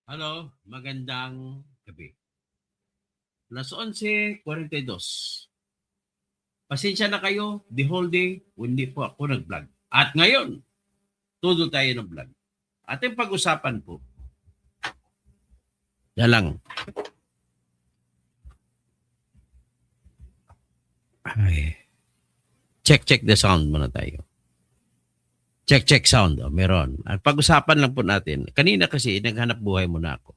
Hello, magandang gabi. Alas 11:42. Pasensya na kayo, the whole day, hindi po ako nag-vlog. At ngayon, todo tayo ng vlog. Ating pag-usapan po, na lang. Ay, check the sound muna tayo. Check sound, meron. At pag-usapan lang po natin, kanina kasi naghanap buhay muna ako.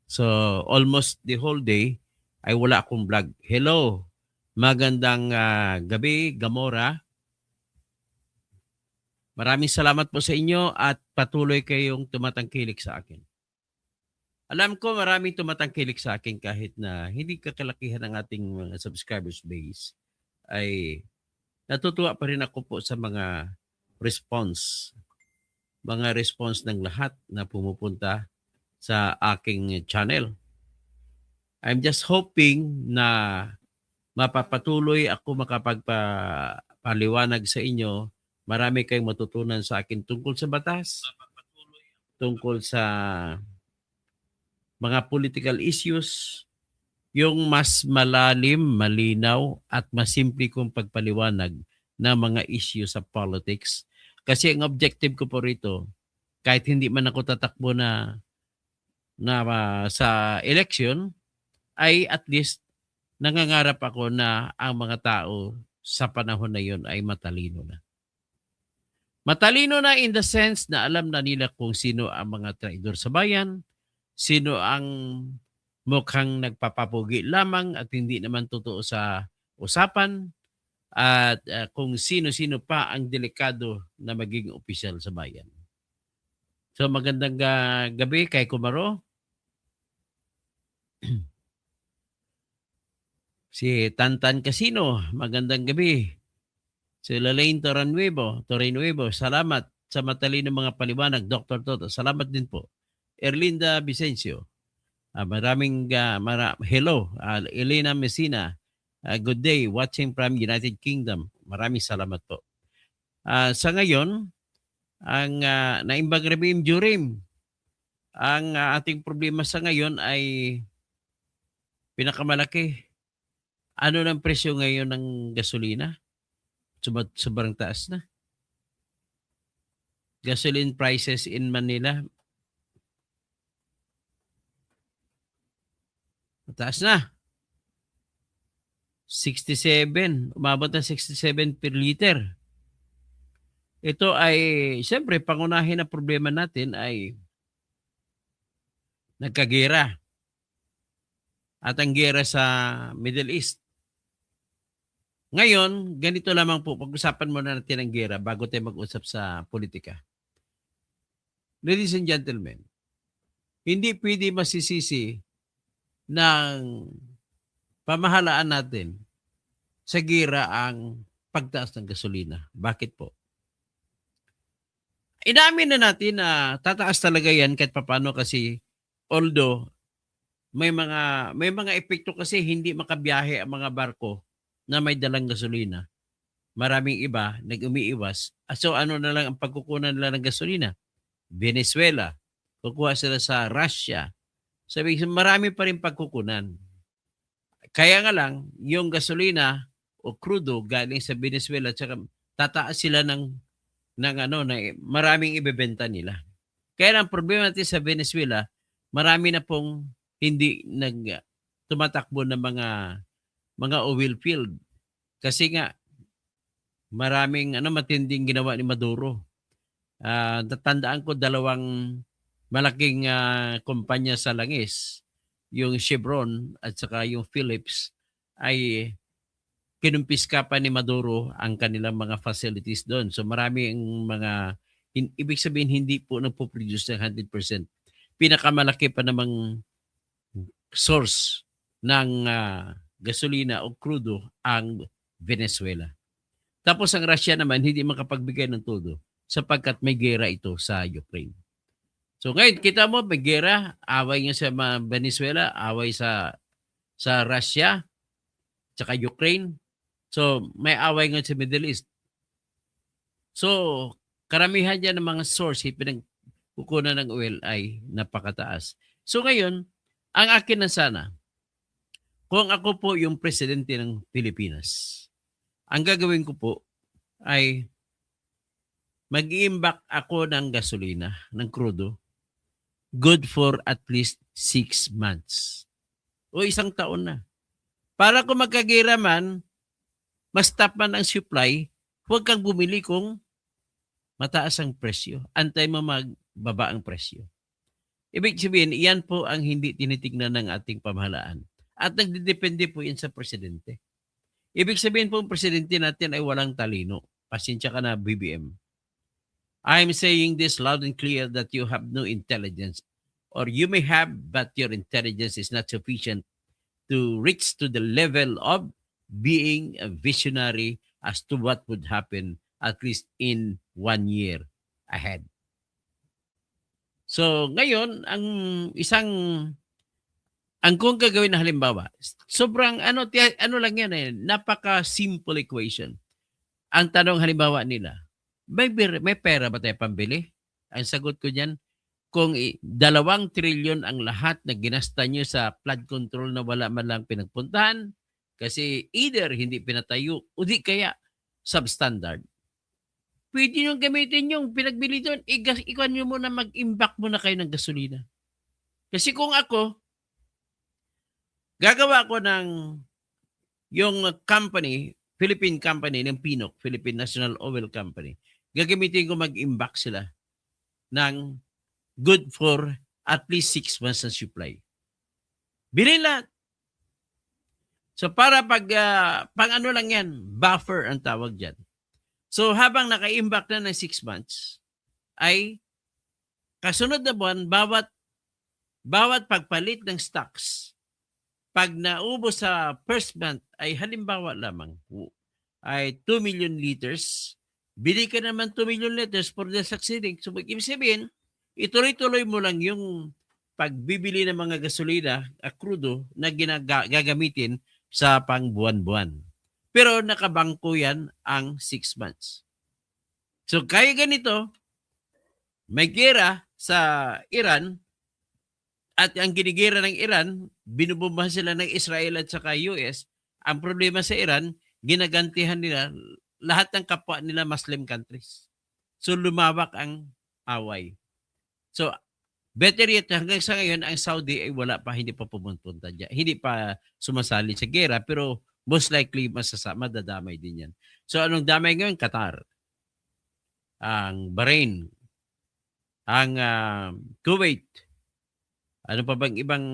So, almost the whole day, ay wala akong vlog. Hello, magandang gabi, Gamora. Maraming salamat po sa inyo at patuloy kayong tumatangkilik sa akin. Alam ko maraming tumatangkilik sa akin kahit na hindi kakalakihan ng ating mga subscribers base, ay natutuwa pa rin ako po sa mga response. Mga response ng lahat na pumupunta sa aking channel. I'm just hoping na mapapatuloy ako makapagpaliwanag sa inyo. Marami kayong matutunan sa akin tungkol sa batas, tungkol sa mga political issues, yung mas malalim, malinaw at masimple kong pagpaliwanag na mga issue sa politics. Kasi ang objective ko po rito, kahit hindi man ako tatakbo na sa election, ay at least nangangarap ako na ang mga tao sa panahon na yun ay matalino na. Matalino na in the sense na alam na nila kung sino ang mga traidor sa bayan, sino ang mukhang nagpapapugi lamang at hindi naman totoo sa usapan, at kung sino-sino pa ang delikado na maging opisyal sa bayan. So magandang gabi kay Kumaro. Si Tantan Casino, magandang gabi. Si Lalaine Torrenuevo, salamat sa matalino mga paliwanag, Dr. Toto. Salamat din po. Erlinda Vicencio, hello. Elena Messina, good day, watching from United Kingdom. Maraming salamat po. Sa ngayon, ang naimbag Rebim Jurim, ang ating problema sa ngayon ay pinakamalaki. Ano ng presyo ngayon ng gasolina? Sobrang taas na. Gasoline prices in Manila, mataas na. 67, umabot na 67 per liter. Ito ay, siyempre, pangunahin na problema natin ay nagkagera. At ang gera sa Middle East. Ngayon, ganito lamang po, pag-usapan muna natin ang gera bago tayo mag-usap sa politika. Ladies and gentlemen, hindi pwede masisisi ng pamahalaan natin sa gera ang pagtaas ng gasolina. Bakit po? Inamin na natin na tataas talaga yan kahit papano kasi although may mga epekto kasi hindi makabiyahe ang mga barko na may dalang gasolina. Maraming iba nag-umiiwas. So ano na lang ang pagkukunan nila ng gasolina? Venezuela. Kukuha sila sa Russia. Sabi, marami pa rin pagkukunan. Kaya nga lang, yung gasolina o crudo galing sa Venezuela, tsaka tataas sila ng maraming ibebenta nila. Kaya ang problema natin sa Venezuela, marami na pong hindi tumatakbo ng mga oil field. Kasi nga, maraming matinding ginawa ni Maduro. Natandaan ko dalawang malaking kumpanya sa langis, yung Chevron at saka yung Philips, ay kinumpiska pa ni Maduro ang kanilang mga facilities doon. So marami ang ibig sabihin hindi po nagpo-produce ng 100%. Pinakamalaki pa namang source ng gasolina o crudo ang Venezuela. Tapos ang Russia naman hindi makapagbigay ng todo sapagkat may gera ito sa Ukraine. So ngayon, kita mo, may gera, away niya sa Venezuela, away sa Russia, tsaka Ukraine. So may away nga sa Middle East. So karamihan dyan ng mga source pinagkukunan ng oil ay napakataas. So ngayon, ang akin na sana, kung ako po yung presidente ng Pilipinas, ang gagawin ko po ay mag-iimbak ako ng gasolina, ng krudo, good for at least 6 months o 1 taon na. Para kung magkagira man, ma-stop man ang supply, huwag kang bumili kung mataas ang presyo. Antay mo magbaba ang presyo. Ibig sabihin, iyan po ang hindi tinitignan ng ating pamahalaan. At nagdidepende po yan sa presidente. Ibig sabihin po, ang presidente natin ay walang talino. Pasensya ka na, BBM. I'm saying this loud and clear that you have no intelligence. Or you may have, but your intelligence is not sufficient to reach to the level of being a visionary as to what would happen at least in 1 year ahead. So, ngayon, ang kung gagawin na halimbawa, sobrang ano lang yan eh, napaka-simple equation. Ang tanong halimbawa nila, may pera ba tayo pambili? Ang sagot ko diyan, kung 2 trilyon ang lahat na ginasta nyo sa flood control na wala man lang pinagpuntahan, kasi either hindi pinatayo o di kaya substandard, pwede nyo gamitin yung pinagbili doon, ikuan nyo muna, mag-imbak muna kayo ng gasolina. Kasi kung ako, gagawa ko ng yung company, Philippine company ng PNOC, Philippine National Oil Company, gagamitin ko mag-imbak sila ng good for at least 6 months ng supply. Bili lahat. So para pang ano lang yan, buffer ang tawag dyan. So habang naka-imbak na ng 6 months, ay kasunod na buwan, bawat pagpalit ng stocks, pag naubos sa first month, ay halimbawa lamang, ay 2 million liters, bili ka naman 2 million liters for the succeeding. So ibig sabihin, ituloy-tuloy mo lang yung pagbibili ng mga gasolina, crudo, na gagamitin sa pang buwan-buwan. Pero nakabangko yan ang 6 months. So kaya ganito, may gera sa Iran, at ang ginigera ng Iran, binubombahan sila ng Israel at saka US. Ang problema sa Iran, ginagantihan nila lahat ng kapwa nila Muslim countries. So lumawak ang away. So better yet, hanggang sa ngayon, ang Saudi ay wala pa, hindi pa pumunta dyan. Hindi pa sumasali sa gera, pero most likely madadamay din yan. So anong damay ngayon? Qatar, ang Bahrain, ang Kuwait, ano pa bang ibang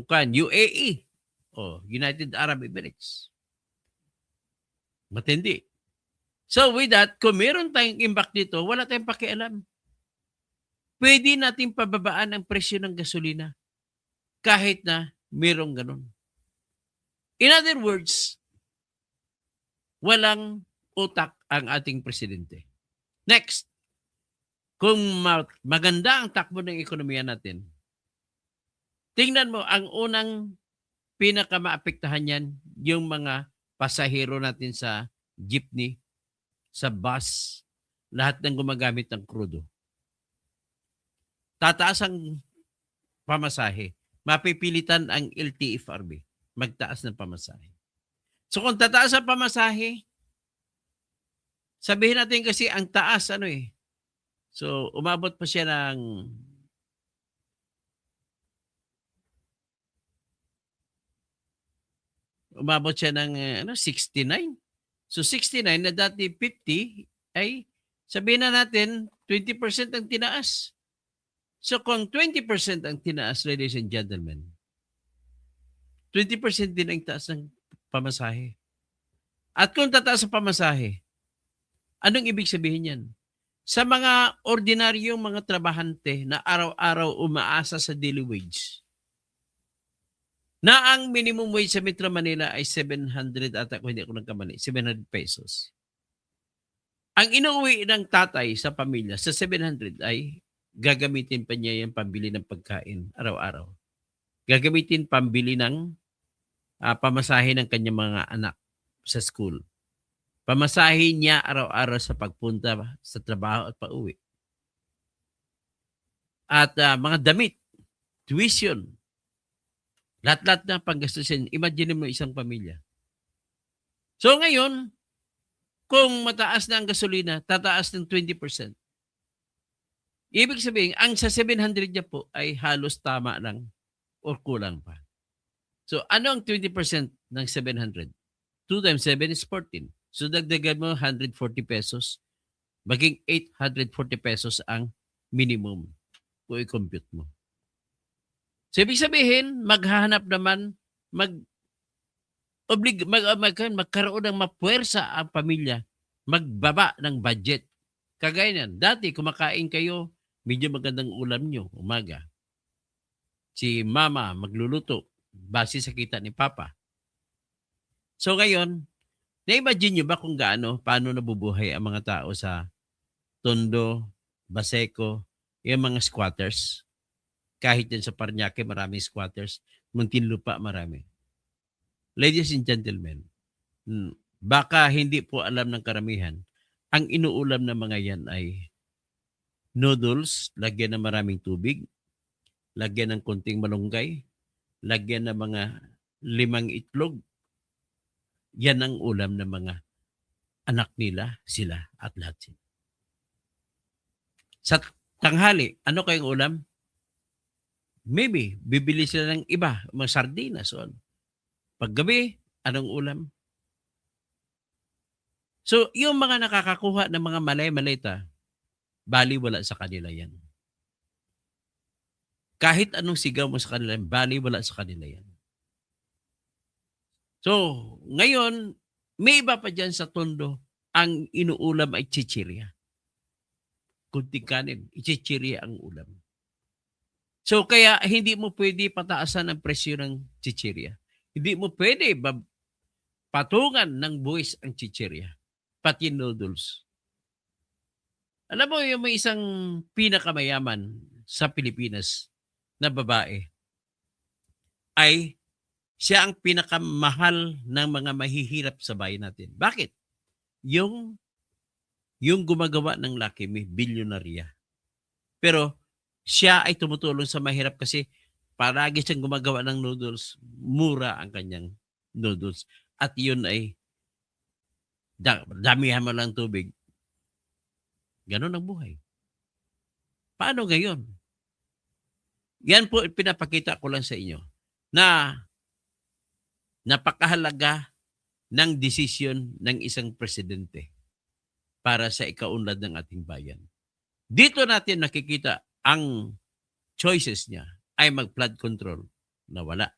UAE, United Arab Emirates. Matindi. So with that, kung meron tayong imbak dito, wala tayong pakialam. Pwede natin pababaan ang presyo ng gasolina kahit na merong ganun. In other words, walang utak ang ating presidente. Next, kung maganda ang takbo ng ekonomiya natin, tingnan mo, ang unang pinakamaapektahan yan, yung mga pasahero natin sa jeepney, sa bus, lahat ng gumagamit ng krudo. Tataas ang pamasahe. Mapipilitan ang LTFRB magtaas ng pamasahe. So kung tataas ang pamasahe, sabihin natin kasi ang taas so umabot pa siya ng umabot siya ng 69. So 69 na dati 50 ay sabihin na natin 20% ang tinaas. So kung 20% ang tinaas, ladies and gentlemen, 20% din ang taas ng pamasahe. At kung tataas ang pamasahe, anong ibig sabihin yan? Sa mga ordinaryong mga trabahante na araw-araw umaasa sa daily wage, na ang minimum wage sa Metro Manila ay 700 ata, kung hindi ako nagkamali, 700 pesos. Ang inuwi ng tatay sa pamilya sa 700 ay gagamitin pa niya yung pambili ng pagkain araw-araw. Gagamitin pambili ng pamasahe ng kanyang mga anak sa school. Pamasahe niya araw-araw sa pagpunta sa trabaho at pauwi. At mga damit, tuition, lahat-lahat na panggastusin. Imagine mo isang pamilya. So ngayon, kung mataas na ang gasolina, tataas ng 20%. Ibig sabihin, ang sa 700 niya po ay halos tama lang or kulang pa. So ano ang 20% ng 700? 2 times 7 is 14. So dagdagan mo 140 pesos. Maging 840 pesos ang minimum kung i-compute mo. So ibig sabihin, maghahanap naman, magkaroon ng mapuwersa ang pamilya, magbaba ng budget. Kagaya niyan, dati kumakain kayo, medyo magandang ulam nyo, umaga. Si mama magluluto, base sa kita ni papa. So ngayon, na-imagine nyo ba kung paano nabubuhay ang mga tao sa Tondo, Baseco, yung mga squatters? Kahit yan sa Paranaque, maraming squatters. Muntinlupa, marami. Ladies and gentlemen, baka hindi po alam ng karamihan, ang inuulam ng mga yan ay noodles, lagyan ng maraming tubig, lagyan ng konting malunggay, lagyan ng mga 5 itlog. Yan ang ulam ng mga anak nila, sila at lahat sila. Sa tanghali, ano kayong ulam? Maybe, bibili sila ng iba, mga sardinas. So, paggabi, anong ulam? So, yung mga nakakakuha ng mga malay-malita, baliwala sa kanila yan. Kahit anong sigaw mo sa kanila, baliwala sa kanila yan. So, ngayon, may iba pa dyan sa Tondo, ang inuulam ay chichirya. Kunting kanin, chichirya ang ulam. So, kaya hindi mo pwede pataasan ang presyo ng chichirya. Hindi mo pwede patungan ng buwis ang chichirya. Pati noodles. Alam mo, yung may isang pinakamayaman sa Pilipinas na babae ay siya ang pinakamahal ng mga mahihirap sa bayan natin. Bakit? Yung gumagawa ng Lucky Me, bilyonarya. Pero siya ay tumutulong sa mahirap kasi palagi siyang gumagawa ng noodles. Mura ang kanyang noodles. At yun ay damihan mo lang tubig. Ganon ang buhay. Paano ngayon? Yan po pinapakita ko lang sa inyo na napakahalaga ng desisyon ng isang presidente para sa ikaunlad ng ating bayan. Dito natin nakikita ang choices niya ay mag-flood control na wala.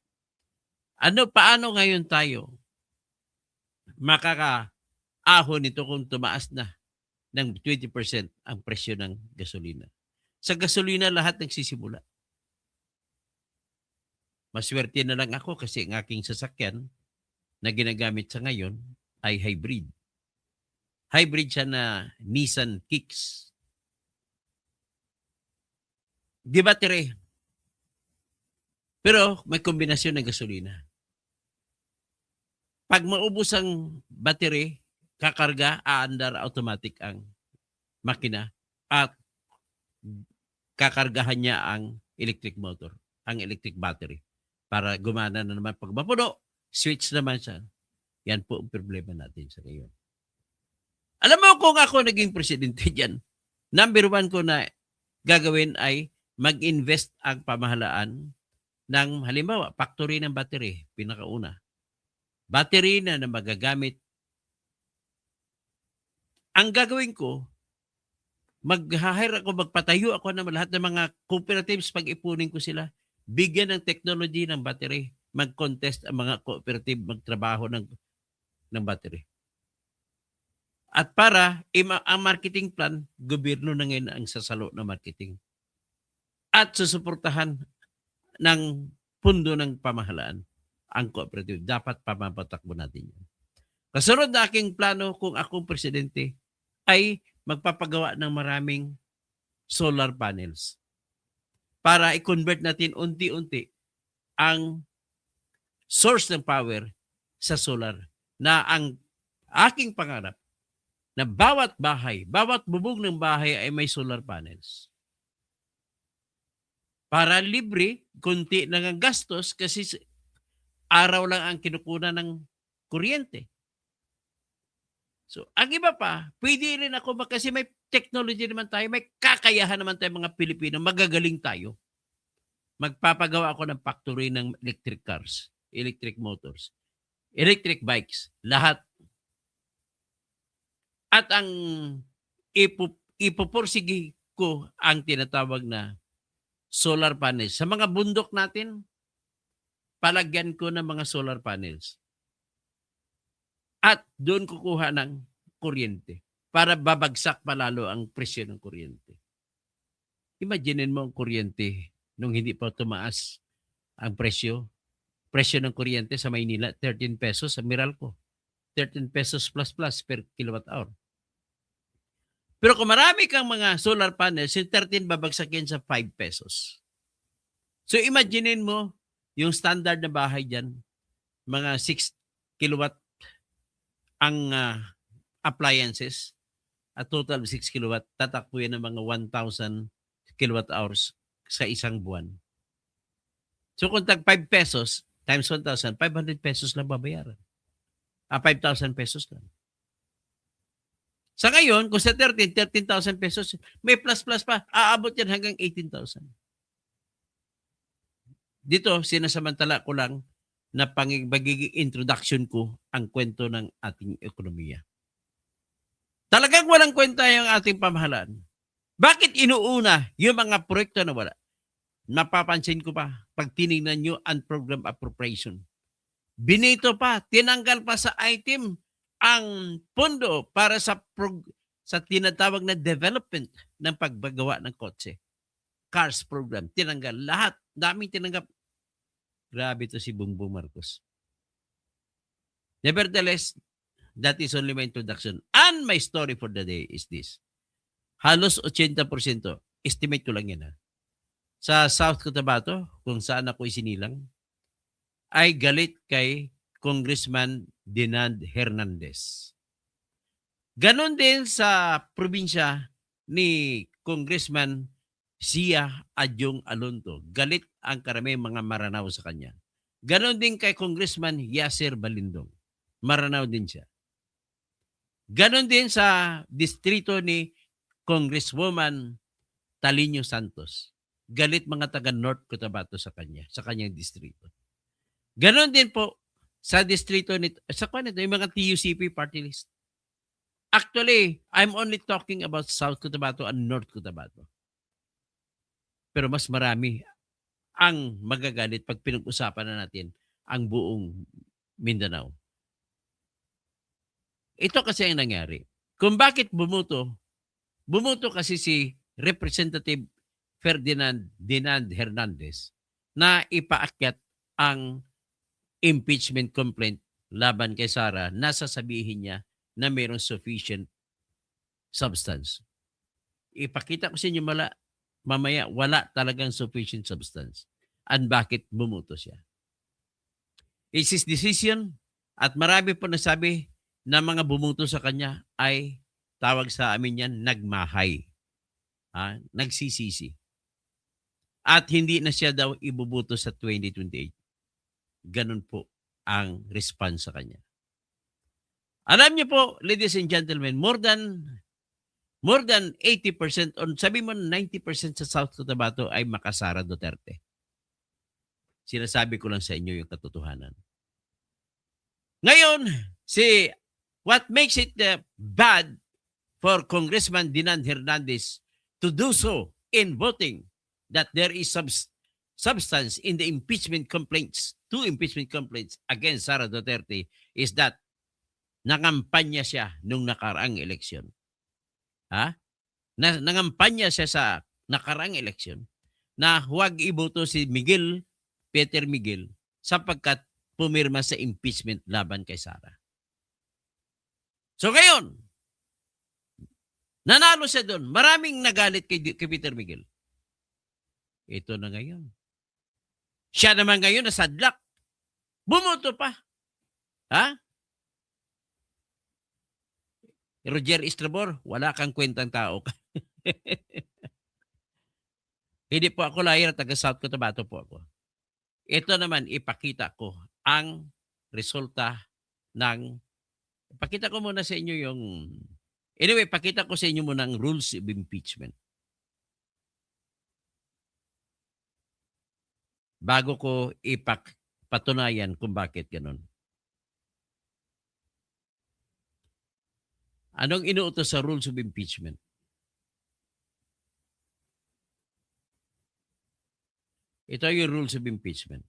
Paano ngayon tayo makakaahon nito kung tumaas na ng 20% ang presyo ng gasolina? Sa gasolina lahat nagsisimula. Maswerte na lang ako kasi ang aking sasakyan na ginagamit sa ngayon ay hybrid. Hybrid siya na Nissan Kicks. Di battery. Pero may kombinasyon ng gasolina. Pag maubos ang battery, kakarga, aandar automatic ang makina at kakargahan niya ang electric motor, ang electric battery para gumana na naman. Pag mapuno, switch naman siya. Yan po ang problema natin sa ngayon. Alam mo kung ako naging presidente dyan, number 1 ko na gagawin ay mag-invest ang pamahalaan ng halimbawa, factory ng battery, pinakauna. Battery na magagamit. Ang gagawin ko, mag-hire ako, magpatayo ako ng lahat ng mga cooperatives, pag-ipunin ko sila, bigyan ng technology ng battery, mag-contest ang mga cooperative, magtrabaho ng battery. At para ang marketing plan, gobyerno na ngayon ang sasalo ng marketing. At susuportahan ng pundo ng pamahalaan ang cooperative. Dapat pamapatakbo natin yan. Kasunod na aking plano kung akong presidente ay magpapagawa ng maraming solar panels para i-convert natin unti-unti ang source ng power sa solar na ang aking pangarap na bawat bahay, bawat bubong ng bahay ay may solar panels. para libre, konti lang ang gastos kasi araw lang ang kinukunan ng kuryente. So, ang iba pa, pwede rin ako kasi may technology naman tayo, may kakayahan naman tayo mga Pilipino, magagaling tayo. Magpapagawa ako ng factory ng electric cars, electric motors, electric bikes, lahat. At ang ipupursige ko ang tinatawag na solar panels. Sa mga bundok natin, palagyan ko ng mga solar panels. At doon kukuha ng kuryente para babagsak palalo ang presyo ng kuryente. Imaginin mo ang kuryente nung hindi pa tumaas ang presyo. Presyo ng kuryente sa Maynila, 13 pesos sa Meralco. 13 pesos plus plus per kilowatt hour. Pero kung marami kang mga solar panels, yung 13 babagsakin sa 5 pesos. So imaginin mo, yung standard na bahay dyan, mga 6 kilowatt ang appliances, at total 6 kilowatt, tatakbo yan ng mga 1,000 kilowatt hours sa isang buwan. So kung tag 5 pesos times 1,000, 500 pesos lang babayaran. 5,000 pesos lang. Sa ngayon, kung sa 13,000 pesos, may plus-plus pa, aabot yan hanggang 18,000. Dito, sinasamantala ko lang na magiging introduction ko ang kwento ng ating ekonomiya. Talagang walang kwenta yung ating pamahalaan. Bakit inuuna yung mga proyekto na wala? Napapansin ko pa, pag tinignan nyo ang program appropriation, binito pa, tinanggal pa sa item ang pondo para sa tinatawag na development ng pagbagawa ng kotse. Cars program, tinanggal. Lahat, daming tinanggap. Grabe to si Bongbong Marcos. Nevertheless, that is only my introduction. And my story for the day is this. Halos 80%, estimate ko lang yan ha. Sa South Cotabato, kung saan ako isinilang, ay galit kay Congressman Dinand Hernandez. Ganon din sa probinsya ni Congressman Sia Adyong Alonto. Galit ang karaming mga Maranao sa kanya. Ganon din kay Congressman Yasser Balindong. Maranao din siya. Ganon din sa distrito ni Congresswoman Talino Santos. Galit mga taga North Cotabato sa kanya, sa kanyang distrito. Ganon din po sa distrito nito, sa kanito, yung mga TUCP party list. Actually, I'm only talking about South Cotabato and North Cotabato. Pero mas marami ang magagalit pag pinag-usapan na natin ang buong Mindanao. Ito kasi ang nangyari. Kung bakit bumoto kasi si Representative Ferdinand Dinand Hernandez na ipaakyat ang impeachment complaint laban kay Sara na sasabihin niya na mayroong sufficient substance. Ipakita ko sa inyo mamaya wala talagang sufficient substance. And bakit bumuto siya? It's his decision at marami po nasabi na mga bumuto sa kanya ay tawag sa amin yan nagmahay. Nagsisisi. At hindi na siya daw ibubuto sa 2028. Ganun po ang response sa kanya. Alam niyo po, ladies and gentlemen, more than 80% or sabi mo 90% sa South Cotabato ay makasara Duterte. Sinasabi ko lang sa inyo yung katotohanan. Ngayon, what makes it bad for Congressman Dinand Hernandez to do so in voting that there is substance in the impeachment complaints, 2 impeachment complaints against Sara Duterte is that nangampanya siya nung nakaraang eleksyon. Nangampanya siya sa nakaraang eleksyon na huwag iboto si Peter Miguel sapagkat pumirma sa impeachment laban kay Sara. So ngayon, nanalo siya doon. Maraming nagalit kay Peter Miguel. Ito na ngayon. Siya naman ngayon nasadlak. Bumoto pa. Roger Estrabor, wala kang kwentang tao. Hindi po ako liar, taga South Cotabato po ako. Ito naman, ipakita ko ang resulta ng, ipakita ko muna sa inyo yung, anyway, pakita ko sa inyo muna ang rules of impeachment. Bago ko patunayan kung bakit ganun. Anong inuutos sa rules of impeachment? Ito yung rules of impeachment.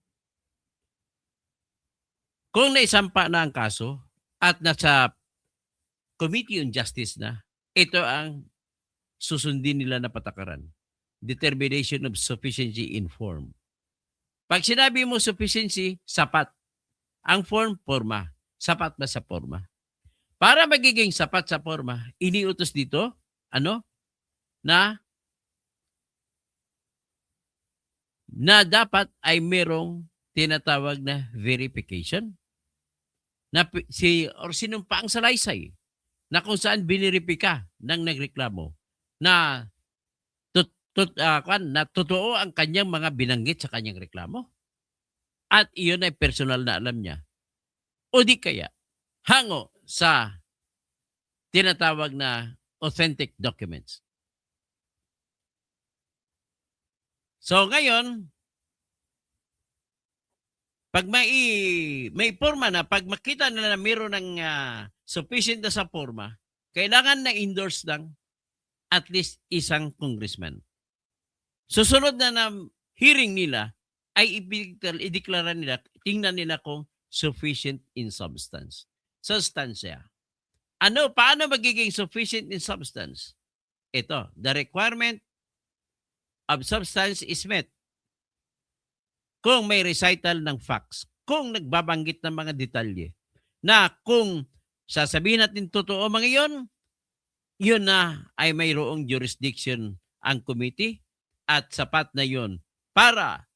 Kung naisampa na ang kaso at nasa Committee on Justice na, ito ang susundin nila na patakaran. Determination of sufficiency in form. Pag sinabi mo sufficiency, sapat. Ang form, forma. Sapat ba sa forma? Para magiging sapat sa forma, iniutos dito, na dapat ay merong tinatawag na verification. Na sinumpa ang salaysay na kung saan biniripika ng nagreklamo na na totoo ang kanyang mga binanggit sa kanyang reklamo. At iyon ay personal na alam niya. O di kaya, hango sa tinatawag na authentic documents. So ngayon, pag may forma na, pag makita nila na mayroon ng sufficient na sa forma, kailangan na endorse lang at least isang congressman. Susunod na hearing nila ay ideklara nila, tingnan nila kung sufficient in substance. Substansya. Paano magiging sufficient in substance? Ito, the requirement of substance is met. Kung may recital ng facts, kung nagbabanggit ng mga detalye, na kung sasabihin natin totoo mga yun na ay mayroong jurisdiction ang committee at sapat na yun para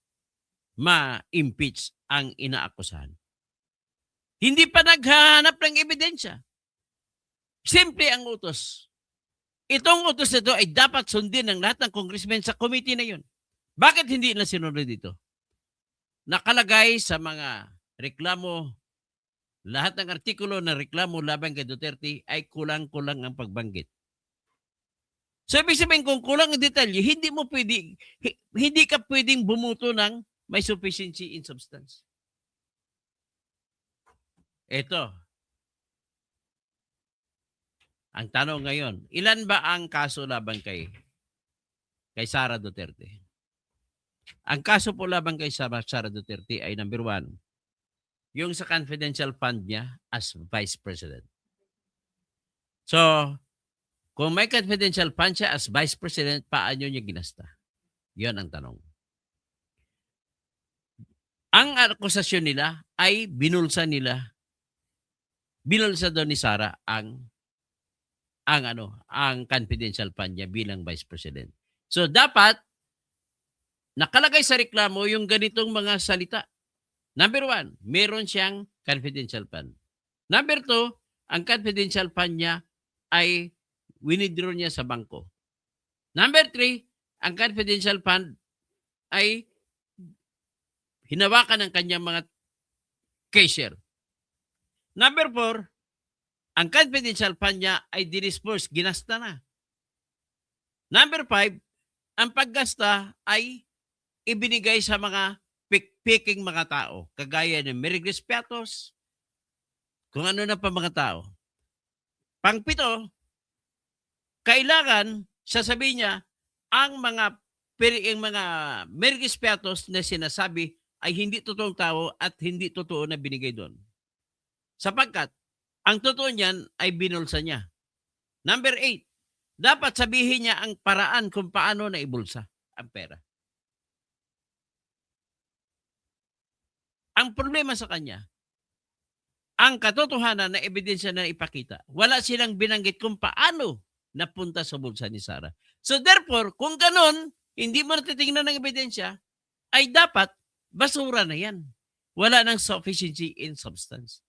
ma-impeach ang inaakusahan. Hindi pa naghahanap ng ebidensya. Simple ang utos. Itong utos na ito ay dapat sundin ng lahat ng congressmen sa committee na yun. Bakit hindi na sinunod dito? Nakalagay sa mga reklamo, lahat ng artikulo na reklamo laban kay Duterte ay kulang-kulang ang pagbanggit. So, ibig sabihin, kung kulang ang detalye, hindi ka pwedeng bumuto ng may sufficiency in substance. Ito. Ang tanong ngayon, ilan ba ang kaso laban kay Sara Duterte? Ang kaso po laban kay Sara Duterte ay number 1, yung sa confidential fund niya as Vice President. So, kung may confidential fund siya as Vice President, paano niya ginasta? Yan ang tanong. Ang akusasyon nila ay binulsa doon ni Sara ang confidential fund niya bilang Vice President. So, dapat nakalagay sa reklamo yung ganitong mga salita. Number 1, meron siyang confidential fund. Number 2, ang confidential fund niya ay winidraw niya sa bangko. Number 3, ang confidential fund ay hinawakan ng kanyang mga cashier. Number 4, ang confidential fund niya ay dinisburse, ginasta na. Number 5, ang paggasta ay ibinigay sa mga piking mga tao, kagaya ng Merigris Piatos, kung ano na pa mga tao. Pang-7, kailangan sasabihin niya ang mga Merigris Piatos na sinasabi ay hindi totoong tao at hindi totoo na binigay doon. Sapagkat ang totoo niyan ay binulsa niya. Number 8, dapat sabihin niya ang paraan kung paano na ibulsa ang pera. Ang problema sa kanya, ang katotohanan na ebidensya na ipakita, wala silang binanggit kung paano napunta sa bulsa ni Sara. So therefore, kung ganun, hindi mo natitingnan ng ebidensya, ay dapat basura na yan. Wala ng sufficiency in substance.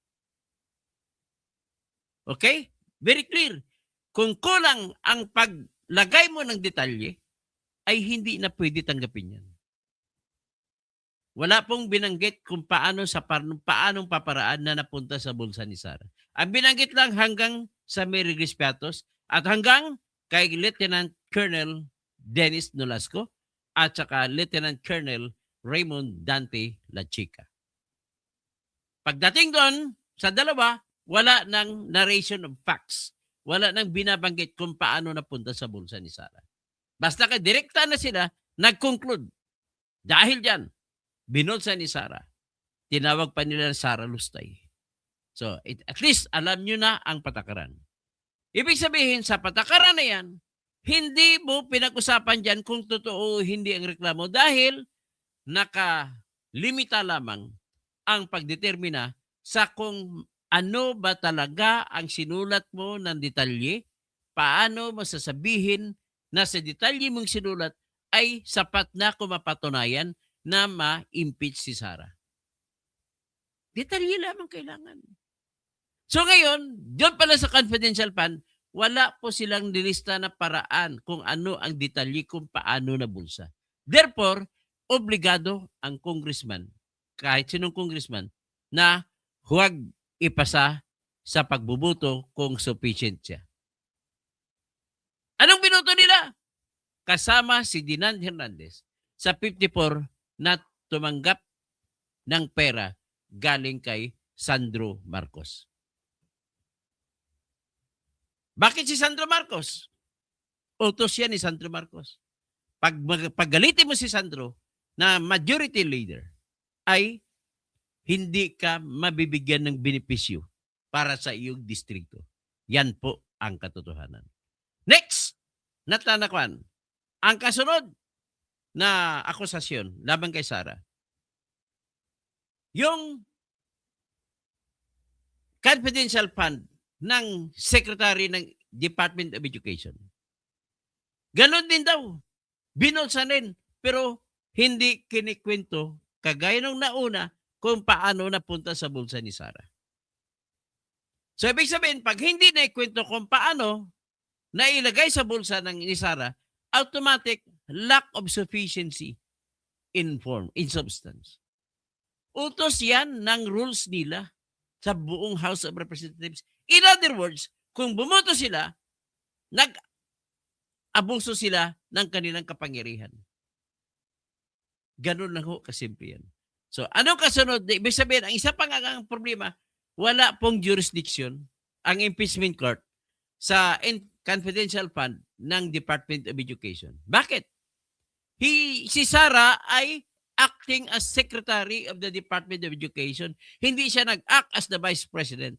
Okay? Very clear. Kung kulang ang paglagay mo ng detalye, ay hindi na pwede tanggapin yan. Wala pong binanggit kung paanong paparaan na napunta sa bulsa ni Sara. Ang binanggit lang hanggang sa Mary Grace Piatos at hanggang kay Lieutenant Colonel Dennis Nolasco at saka Lieutenant Colonel Raymond Dante La Chica. Pagdating doon sa dalawa, wala ng narration of facts. Wala nang binabanggit kung paano napunta sa bulsa ni Sara. Basta ka direkta na sila nag-conclude. Dahil diyan, binulsa ni Sara. Tinawag pa nila Sara Lustay. So, at least alam nyo na ang patakaran. Ibig sabihin, sa patakaran na yan, hindi mo pinag-usapan dyan kung totoo o hindi ang reklamo dahil nakalimita lamang ang pagdetermina sa kung ano ba talaga ang sinulat mo ng detalye, paano mo sasabihin na sa detalye mong sinulat ay sapat na kumapatunayan na ma-impeach si Sara. Detalye lamang kailangan. So ngayon, doon pala sa confidential fund, wala po silang nilista na paraan kung ano ang detalye kung paano nabulsa. Therefore, obligado ang congressman, kahit sinong congressman, na huwag ipasa sa pagbubuto kung sufficient siya. Anong binoto nila? Kasama si Dinan Hernandez sa 54 na tumanggap ng pera galing kay Sandro Marcos. Bakit si Sandro Marcos? Utos yan ni Sandro Marcos. Paggalitin mo si Sandro na majority leader, ay hindi ka mabibigyan ng benepisyo para sa iyong distrito. Yan po ang katotohanan. Next, natanakwan, ang kasunod na akusasyon laban kay Sara. Yung confidential fund ng Secretary ng Department of Education. Ganon din daw. Binulsa rin. Pero hindi kinikwento kagaya nung nauna kung paano napunta sa bulsa ni Sara. So, ibig sabihin, pag hindi na ikwento kung paano nailagay sa bulsa ng ni Sara, automatic lack of sufficiency in form, in substance. Utos yan ng rules nila sa buong House of Representatives. In other words, kung bumoto sila, nag-abuso sila ng kanilang kapangyarihan. Ganun lang ho kasimple yan. So, anong kasunod? Ibig sabihin, ang isa pang ang problema, wala pong jurisdiction ang impeachment court sa confidential fund ng Department of Education. Bakit? Si Sara ay acting as Secretary of the Department of Education. Hindi siya nag-act as the Vice President.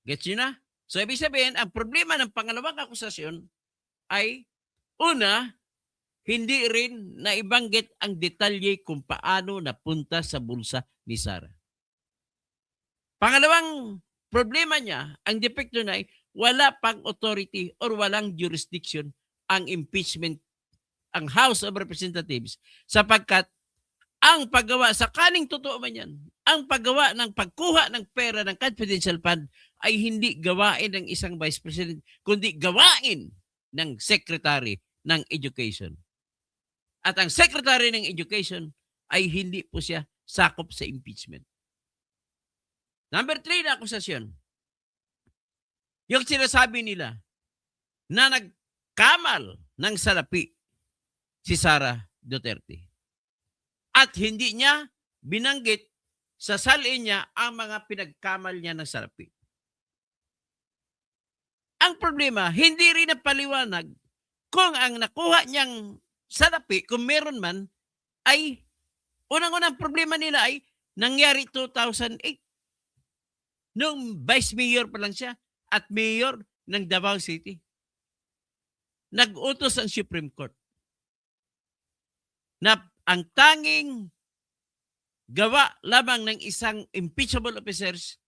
Gets nyo na? So, ibig sabihin, ang problema ng pangalawang akusasyon ay, una, hindi rin naibanggit ang detalye kung paano napunta sa bulsa ni Sara. Pangalawang problema niya, ang depekto na ay wala pang authority or walang jurisdiction ang impeachment, ang House of Representatives, sapagkat ang paggawa, sakaling totoo man yan, ang paggawa ng pagkuha ng pera ng confidential fund ay hindi gawain ng isang Vice President, kundi gawain ng Secretary ng Education. At ang Secretary ng Education ay hindi po siya sakop sa impeachment. Number 3 na akusasyon. Yung sinasabi nila na nagkamal ng salapi si Sara Duterte. At hindi niya binanggit sa salin niya ang mga pinagkamal niya ng salapi. Ang problema, hindi rin napaliwanag kung ang nakuha niyang salapi, kung meron man, ay unang-unang problema nila ay nangyari 2008. Nung Vice Mayor pa lang siya at Mayor ng Davao City. Nag-utos ang Supreme Court na ang tanging gawa lamang ng isang impeachable officers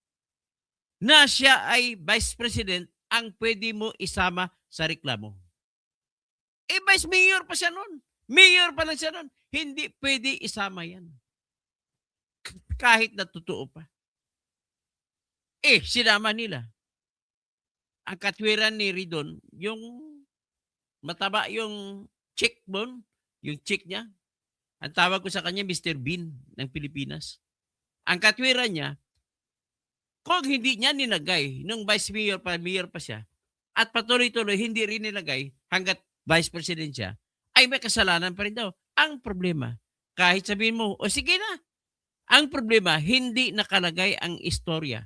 na siya ay Vice President ang pwede mo isama sa reklamo. Vice Mayor pa siya nun. Mayor pa lang siya nun. Hindi pwede isama yan. Kahit na totoo pa. Sinama nila. Ang katwiran ni Ridon, yung Mataba yung cheekbone, yung cheek niya. Ang tawag ko sa kanya, Mr. Bean ng Pilipinas. Ang katwiran niya, kung hindi niya nilagay nung vice mayor pa siya, at patuloy-tuloy hindi rin nilagay hanggat vice president siya, ay may kasalanan pa rin daw. Ang problema, kahit sabihin mo, o sige na, ang problema, hindi nakalagay ang istorya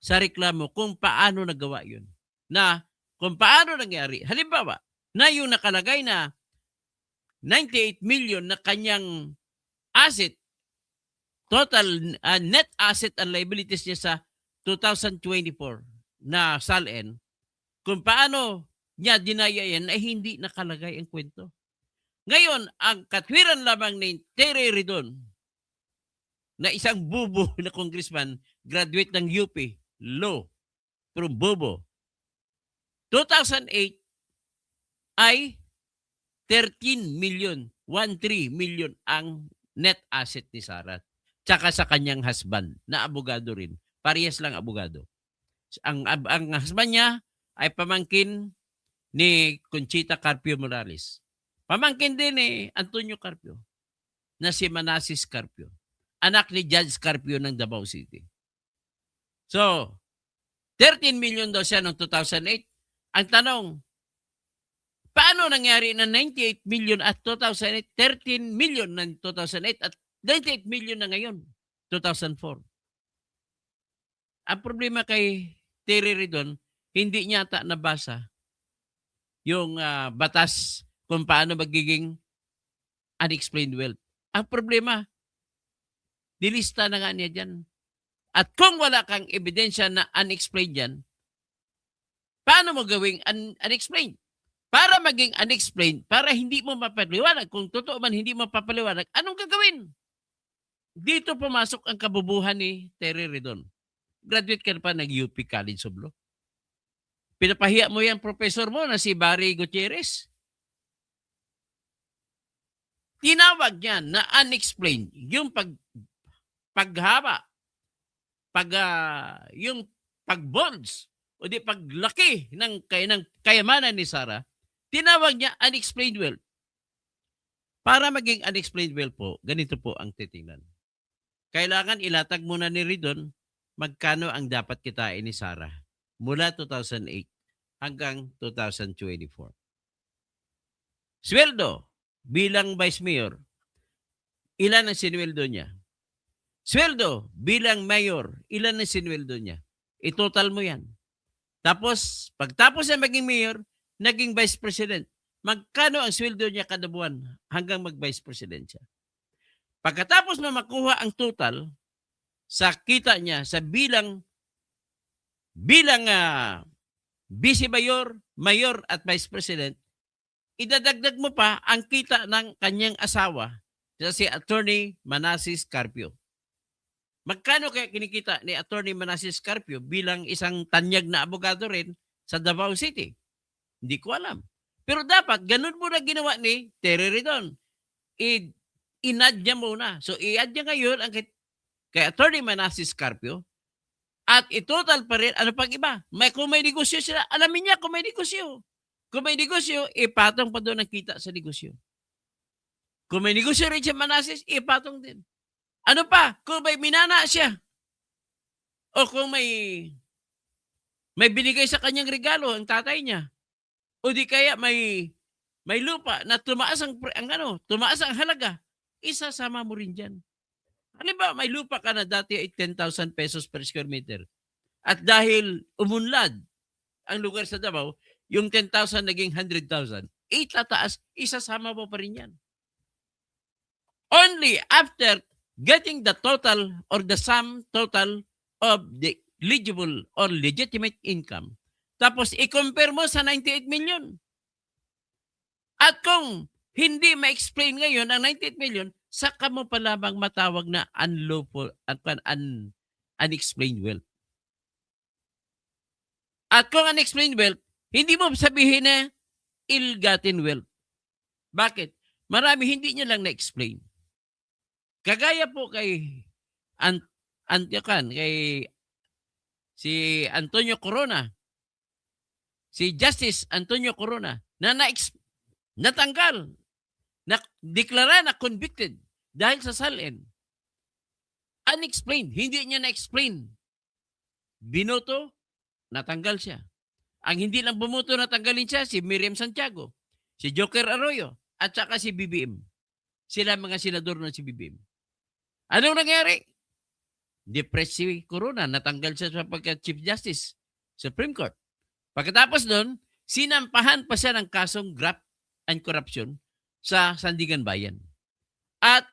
sa reklamo kung paano nagawa yun. Na kung paano nangyari. Halimbawa, na yung nakalagay na 98 million na kanyang asset, total net asset and liabilities niya sa 2024 na SALN, kung paano niya dinaya yan ay hindi nakalagay ang kwento. Ngayon, ang katwiran lamang ni Terry Ridon, na isang bubo na congressman, graduate ng UP, law, from bobo, 2008 ay 13 million, 13 million ang net asset ni Sara. Tsaka sa kanyang husband na abogado rin. Parehas lang abogado. Ang husband niya ay pamangkin ni Conchita Carpio Morales. Pamangkin din ni Antonio Carpio na si Manasseh Carpio. Anak ni Judge Carpio ng Davao City. So, 13 million daw siya noong 2008. Ang tanong, paano nangyari na 98 million at 2008, 13 million ng 2008 at 98 million na ngayon, 2004? Ang problema kay Terry Ridon, hindi niya ata nabasa yung batas kung paano magiging unexplained wealth. Ang problema, nilista na nga niya dyan. At kung wala kang ebidensya na unexplained yan, paano mo gawing unexplained? Para maging unexplained, para hindi mo mapaliwanag, kung totoo man hindi mo papaliwanag, anong gagawin? Dito pumasok ang kabubuhan ni Terry Ridon. Graduate ka na pa ng UP College of Law. Pinapahiya mo yan professor mo na si Barry Gutierrez. Tinawag niya na unexplained yung paghaba, yung pagbonds o di paglaki ng kayamanan ni Sara, tinawag niya unexplained wealth. Para maging unexplained wealth po, ganito po ang titingnan. Kailangan ilatag muna ni Ridon magkano ang dapat kitain ni Sara mula 2008 hanggang 2024. Sweldo bilang vice mayor, ilan ang sinweldo niya? Sweldo bilang mayor, ilan ang sinweldo niya? I-total mo yan. Tapos, pagtapos na maging mayor, naging vice president, magkano ang sweldo niya kada buwan hanggang mag-vice president siya? Pagkatapos na makuha ang total sa kita niya sa bilang vice mayor, mayor at vice president, idadagdag mo pa ang kita ng kanyang asawa na si Attorney Manasseh Carpio. Magkano kaya kinikita ni Attorney Manasseh Carpio bilang isang tanyag na abogado rin sa Davao City? Hindi ko alam. Pero dapat, ganun mo na ginawa ni Terry Ridon. I-add niya muna. So, i-add niya ngayon ang kay Attorney Manasseh Carpio at itotal pa rin, ano pang iba? Kung may negosyo sila, alamin niya kung may negosyo. Kung may negosyo, ipatong pa doon ang kita sa negosyo. Kung may negosyo rin siya Manasseh, ipatong din. Ano pa? Kung may minana siya o kung may binigay sa kanyang regalo ang tatay niya o di kaya may lupa na tumaas ang halaga, isasama mo rin dyan. Halimbawa, may lupa ka na dati ay 10,000 pesos per square meter. At dahil umunlad ang lugar sa Davao, yung 10,000 naging 100,000. Itataas, isasama mo pa rin yan. Only after getting the total or the sum total of the eligible or legitimate income, tapos i-compare mo sa 98 million. At kung hindi ma-explain ngayon ang 98 million, saka mo pa lamang matawag na unlawful at unexplained wealth. At kung unexplained wealth, hindi mo sabihin na ill-gotten wealth. Bakit? Marami hindi niya lang na-explain. Kagaya po kay kay si Antonio Corona, si Justice Antonio Corona, na natanggal, na deklara na convicted dahil sa SALN. Unexplained. Hindi niya na-explain. Binoto, natanggal siya. Ang hindi lang bumuto natanggalin siya, si Miriam Santiago, si Joker Arroyo, at saka si BBM. Sila mga senador ng si BBM. Anong nangyari? Depressed si Corona. Natanggal siya sa pagka-Chief Justice, Supreme Court. Pagkatapos doon, sinampahan pa siya ng kasong graft and corruption sa Sandigan Bayan. At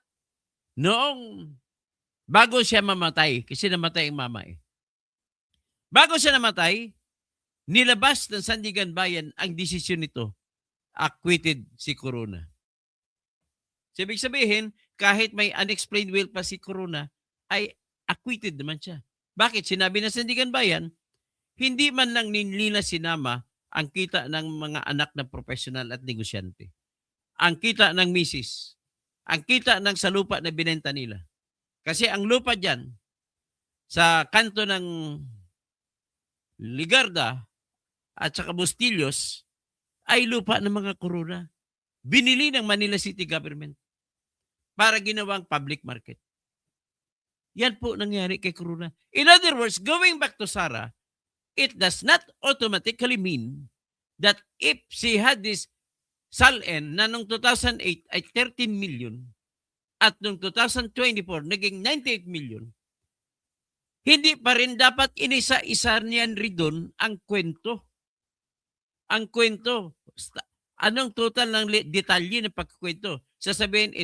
noong bago siya mamatay, kasi namatay ang mama eh. Bago siya namatay, nilabas ng Sandigan Bayan ang desisyon nito. Acquitted si Corona. So, ibig sabihin, kahit may unexplained will pa si Corona, ay acquitted naman siya. Bakit? Sinabi ng Sandigan Bayan, hindi man lang nila sinama ang kita ng mga anak na profesional at negosyante. Ang kita ng misis. Ang kita ng sa lupa na binenta nila. Kasi ang lupa dyan, sa kanto ng Ligarda at saka Bustillos, ay lupa ng mga Corona. Binili ng Manila City Government para ginawang public market. Yan po nangyari kay Corona. In other words, going back to Sara, it does not automatically mean that if she had this SALN na noong 2008 ay 13 million at noong 2024 naging 98 million, hindi pa rin dapat inisa-isa niyan ridon ang kwento. Ang kwento. Anong total ng detalye ng pagkukwento? Sasabihin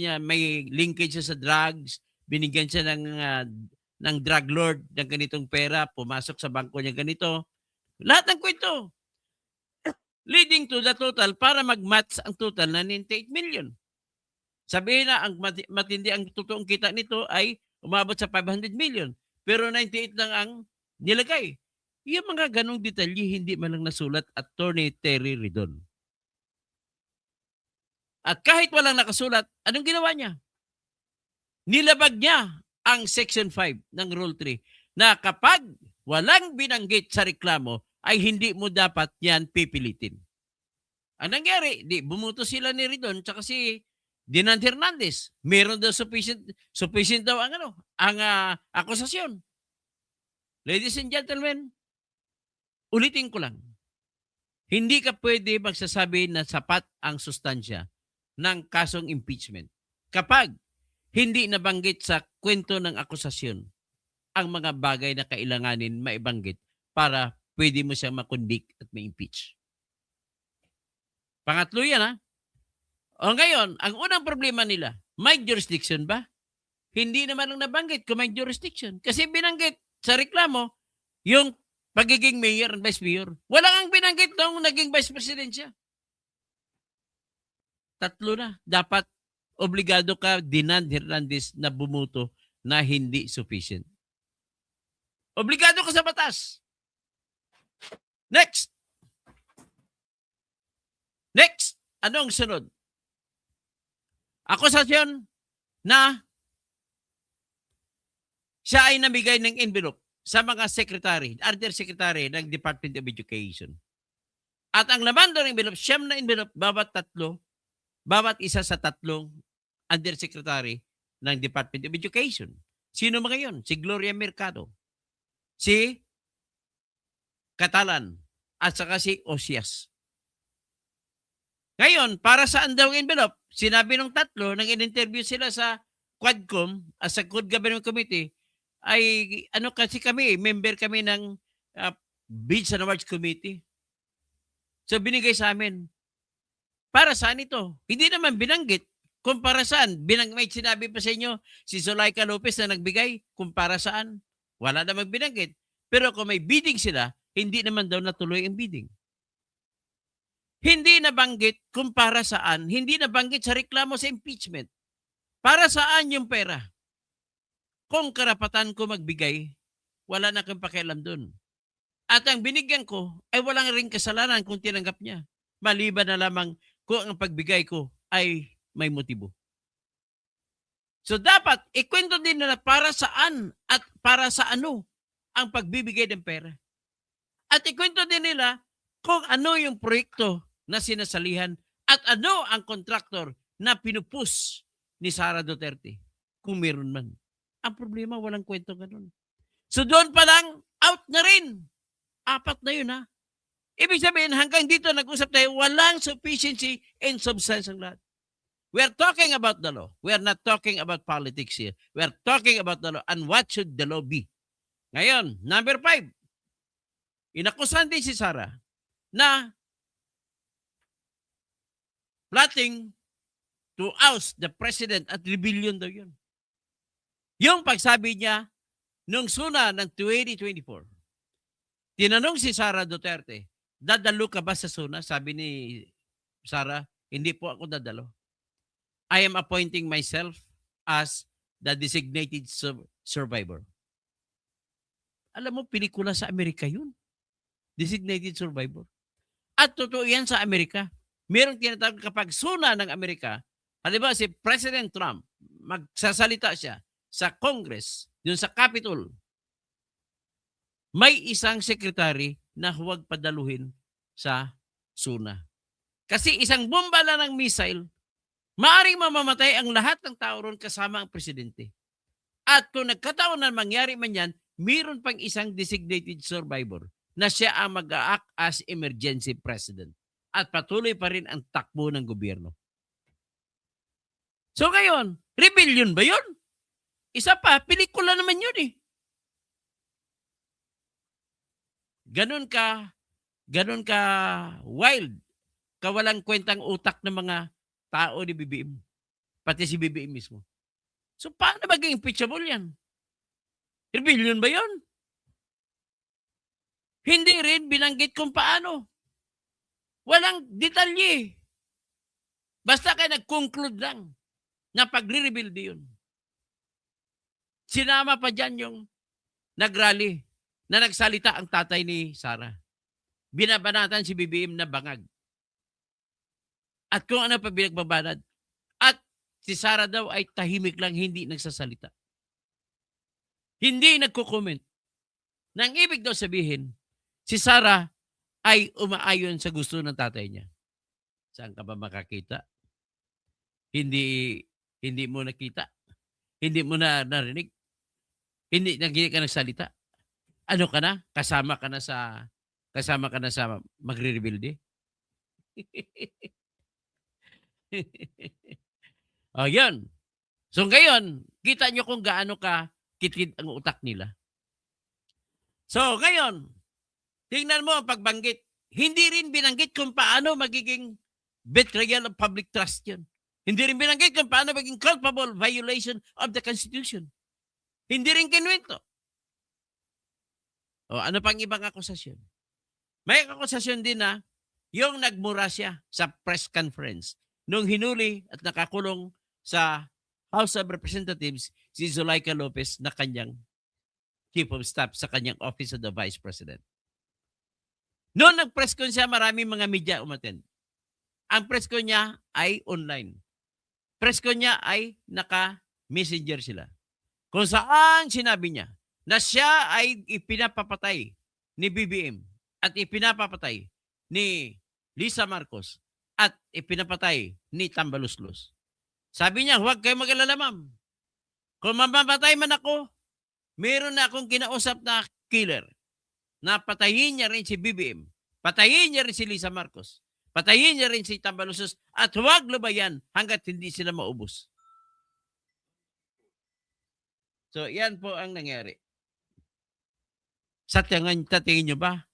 niya may linkage siya sa drugs, binigyan siya ng drug lord ng ganitong pera, pumasok sa bangko niya ganito. Lahat ng kwento. Leading to the total para mag-match ang total na 98 million. Sabihin na ang matindi ang totoong kita nito ay umabot sa 500 million. Pero 98 lang ang nilagay. Yung mga ganong detalye hindi man lang nasulat at Attorney Terry Ridon. At kahit walang nakasulat, anong ginawa niya? Nilabag niya ang Section 5 ng Rule 3 na kapag walang binanggit sa reklamo ay hindi mo dapat yan pipilitin. Ang nangyari, bumuto sila ni Ridon tsaka si Dinan Hernandez. Meron daw sufficient daw ang akusasyon. Ladies and gentlemen, ulitin ko lang. Hindi ka pwede magsasabi na sapat ang sustansya ng kasong impeachment kapag hindi nabanggit sa kwento ng akusasyon ang mga bagay na kailanganin maibanggit para pwede mo siyang makonvict at ma-impeach. Pangatlo yan O ngayon, ang unang problema nila, may jurisdiction ba? Hindi naman lang nabanggit kung may jurisdiction. Kasi binanggit sa reklamo yung pagiging mayor and vice mayor. Wala kang binanggit nung naging vice president siya. Tatlo na. Dapat obligado ka, Dinan Hernandez, na bumuto na hindi sufficient. Obligado ka sa batas. Next. Anong sunod? Akusasyon na siya ay namigay ng envelope sa mga secretary, undersecretary ng Department of Education. At ang laman doon ng envelope, siyam na envelope, bawat isa sa tatlong undersecretary ng Department of Education. Sino mga yun? Si Gloria Mercado, si Catalan, at saka si Osias. Ngayon, para saan daw ang envelope? Sinabi ng tatlo, nang in-interview sila sa Quadcom, as a Good Government Committee, ay kasi kami, member kami ng Bids and Awards Committee. So binigay sa amin. Para saan ito? Hindi naman binanggit kung para saan. May sinabi pa sa inyo, si Zulaika Lopez na nagbigay kung para saan. Wala namang binanggit. Pero kung may bidding sila, hindi naman daw natuloy ang bidding. Hindi nabanggit kung para saan. Hindi nabanggit sa reklamo sa impeachment. Para saan yung pera? Kung karapatan ko magbigay, wala na kang pakialam doon. At ang binigyan ko ay walang ring kasalanan kung tinanggap niya. Maliban na lamang kung ang pagbigay ko ay may motibo. So dapat ikwento din na para saan at para sa ano ang pagbibigay ng pera. At ikwento din nila kung ano yung proyekto na sinasalihan at ano ang kontraktor na pinupus ni Sara Duterte, kung meron man. Ang problema, walang kwento ganun. So doon pa lang, out na rin. 4 na yun, ha? Ibig sabihin, hanggang dito nag-usap tayo, walang sufficiency and substance ang lahat. We are talking about the law. We are not talking about politics here. We are talking about the law and what should the law be. Ngayon, number 5, inakusahan din si Sara na plotting to oust the president at rebellion daw yun. Yung pagsabi niya nung suna ng 2024, tinanong si Sara Duterte, dadalo ka ba sa suna? Sabi ni Sara, hindi po ako dadalo. I am appointing myself as the designated survivor. Alam mo, pelikula sa Amerika yun. Designated survivor. At totoo yan sa Amerika. Merong tinatawag kapag suna ng Amerika, halimbawa si President Trump, magsasalita siya sa Congress, dun sa Capitol, may isang secretary na huwag padaluhin sa suna. Kasi isang bomba lang ng missile, maaring mamamatay ang lahat ng tao ron kasama ang presidente. At kung nagkataon na mangyari man yan, mayroon pang isang designated survivor na siya ang mag-a-act as emergency president. At patuloy pa rin ang takbo ng gobyerno. So ngayon, rebellion ba yun? Isa pa, pelikula naman yun eh. Ganon ka wild, kawalang kwentang utak ng mga tao ni BBM. Pati si BBM mismo. So paano maging impeachable yan? Rebellion ba yun? Hindi rin binanggit kung paano. Walang detalye. Basta kayo nag-conclude lang na pagre-rebuild yun. Sinama pa dyan yung nag-rally na nagsalita ang tatay ni Sara. Binabanatan si BBM na bangag. At kung ano pa binagbabanat. At si Sara daw ay tahimik lang, hindi nagsasalita. Hindi nagko-comment. Nang ibig daw sabihin, si Sara ay umaayon sa gusto ng tatay niya. Saan ka ba makakita? Hindi mo nakita. Hindi mo na narinig. Hindi ka nagsalita. Ano ka na? Kasama ka na sa magre-rebuild. O, yun. So ngayon, kita nyo kung gaano ka kitid ang utak nila. So ngayon, tingnan mo ang pagbanggit. Hindi rin binanggit kung paano magiging betrayal of public trust yun. Hindi rin binanggit kung paano maging culpable violation of the Constitution. Hindi rin kinuwento. O ano pang ibang akusasyon? May akusasyon din na yung nagmura siya sa press conference nung hinuli at nakakulong sa House of Representatives si Zuleika Lopez na kanyang chief of staff sa kanyang Office of the Vice President. Noon nag-press con siya, maraming mga media umattend. Ang press con niya ay online. Press con niya ay naka-messenger sila. Kung saan sinabi niya na siya ay ipinapapatay ni BBM at ipinapapatay ni Lisa Marcos at ipinapatay ni Tambaluslos. Sabi niya, huwag kayo mag-alala, ma'am. Kung mamamatay man ako, meron na akong kinausap na killer na patayin niya rin si BBM, patayin niya rin si Lisa Marcos, patayin niya rin si Tambaluslos at huwag lubayan hanggat hindi sila maubos. So, yan po ang nangyari. Sa tingin nyo ba,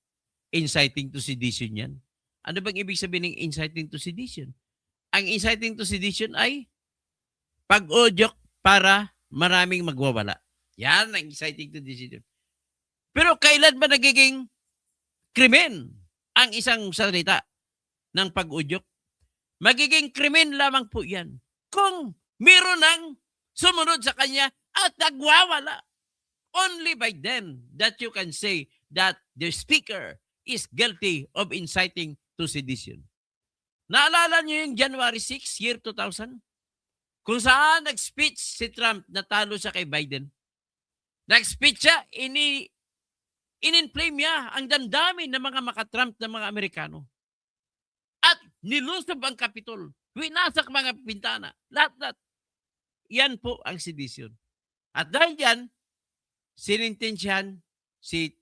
inciting to sedition yan? Ano bang ibig sabihin ng inciting to sedition? Ang inciting to sedition ay pag-udyok para maraming magwawala. Yan ang inciting to sedition. Pero kailan ba nagiging krimen ang isang salita ng pag-udyok? Magiging krimen lamang po yan kung meron ng sumunod sa kanya at nagwawala. Only by then that you can say that the speaker is guilty of inciting to sedition. Naalala niyo yung January 6, year 2000? Kung saan nag-speech si Trump na talo siya kay Biden. Nag-speech siya, In-inflame niya ang damdamin ng mga makatrump na mga Amerikano. At nilusob ang Kapitol. Winasak mga pintana. Lahat. Yan po ang sedition. At dahil yan, sinintensyahan si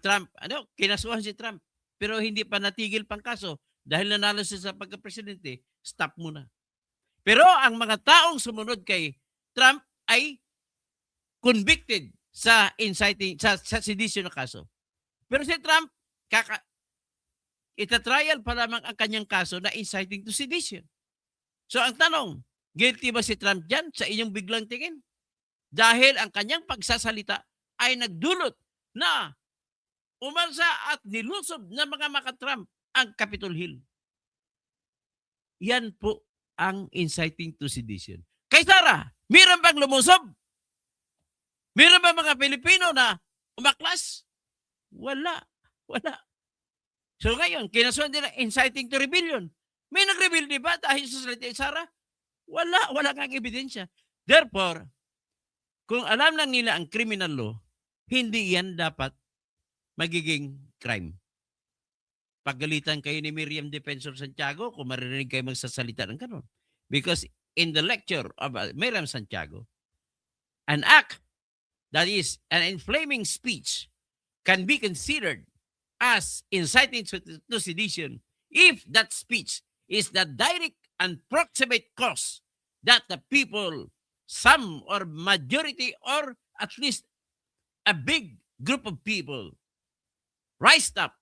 Trump. Kinasuhan si Trump. Pero hindi pa natigil pang kaso dahil nanalo siya sa pagka-presidente, stop muna. Pero ang mga taong sumunod kay Trump ay convicted sa inciting sa sedition na kaso. Pero si Trump itatrial pa lamang ang kanyang kaso na inciting to sedition. So ang tanong, guilty ba si Trump dyan sa inyong biglang tingin? Dahil ang kanyang pagsasalita ay nagdulot na umarsa at nilusob ng mga makatrump ang Capitol Hill. Yan po ang inciting to sedition. Kay Sara, meron bang lumusob? Meron ba mga Pilipino na umaklas? Wala. So ngayon, kinasuhan nila inciting to rebellion. May nag-rebel di ba dahil sa salita ni Sara? Wala kang ebidensya. Therefore, kung alam lang nila ang criminal law, hindi yan dapat magiging crime. Paggalitan kayo ni Miriam Defensor Santiago kung maririnig kayo magsasalita ng kanon. Because in the lecture of Miriam Santiago, an act that is an inflaming speech can be considered as inciting to sedition if that speech is the direct and proximate cause that the people, some or majority or at least a big group of people rised up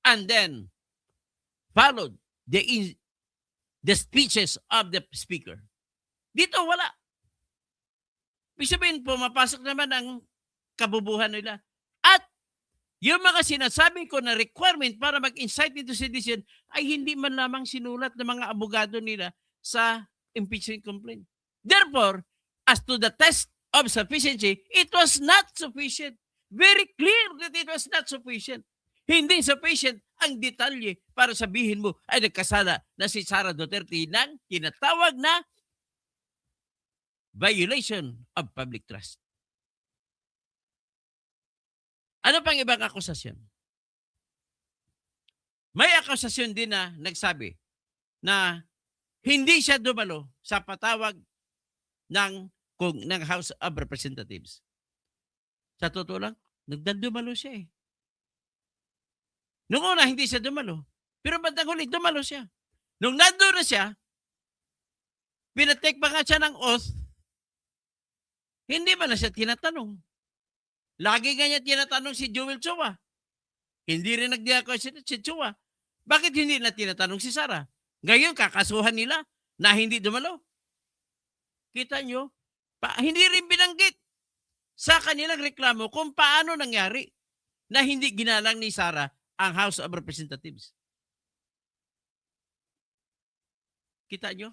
and then followed the speeches of the speaker. Dito wala. Ibig sabihin po, mapasok naman ang kabubuhan nila. At yung mga sinasabi ko na requirement para mag-incite into sedition ay hindi man lamang sinulat ng mga abogado nila sa impeachment complaint. Therefore, as to the test of sufficiency, it was not sufficient. Very clear that it was not sufficient. Hindi sufficient ang detalye para sabihin mo ay nagkasala na si Sara Duterte ng tinatawag na violation of public trust. Ano pang ibang akusasyon? May akusasyon din na nagsabi na hindi siya dumalo sa patawag ng House of Representatives. Sa totoo lang, dumalo siya eh. Noong una, hindi siya dumalo. Pero bandang huli, dumalo siya. Nung nandun na siya, pinatake pa nga siya ng oath, hindi ba na siya tinatanong? Lagi nga niya tinatanong si Joel Chua. Hindi rin nagdiako si Chua. Bakit hindi na tinatanong si Sara? Ngayon, kakasuhan nila na hindi dumalo. Kita nyo? Hindi rin binanggit sa kanilang reklamo kung paano nangyari na hindi ginalang ni Sara ang House of Representatives. Kita nyo?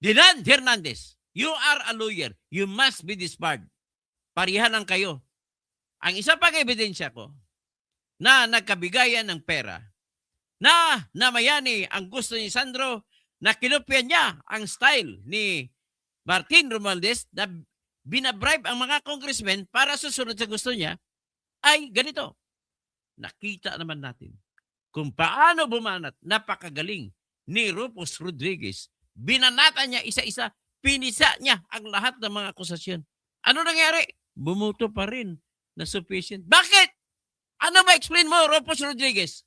Dinan Hernandez, you are a lawyer. You must be disbarred. Parihan lang kayo. Ang isa pang ebidensya ko na nagkabigayan ng pera na namayani ang gusto ni Sandro na kinopya niya ang style ni Martin Romualdez na binabribe ang mga congressmen para susunod sa gusto niya ay ganito. Nakita naman natin kung paano bumanat, napakagaling ni Rufus Rodriguez. Binanata niya isa-isa, pinisa niya ang lahat ng mga akusasyon. Ano nangyari? Bumuto pa rin na sufficient. Bakit? Ano ba explain mo, Rufus Rodriguez?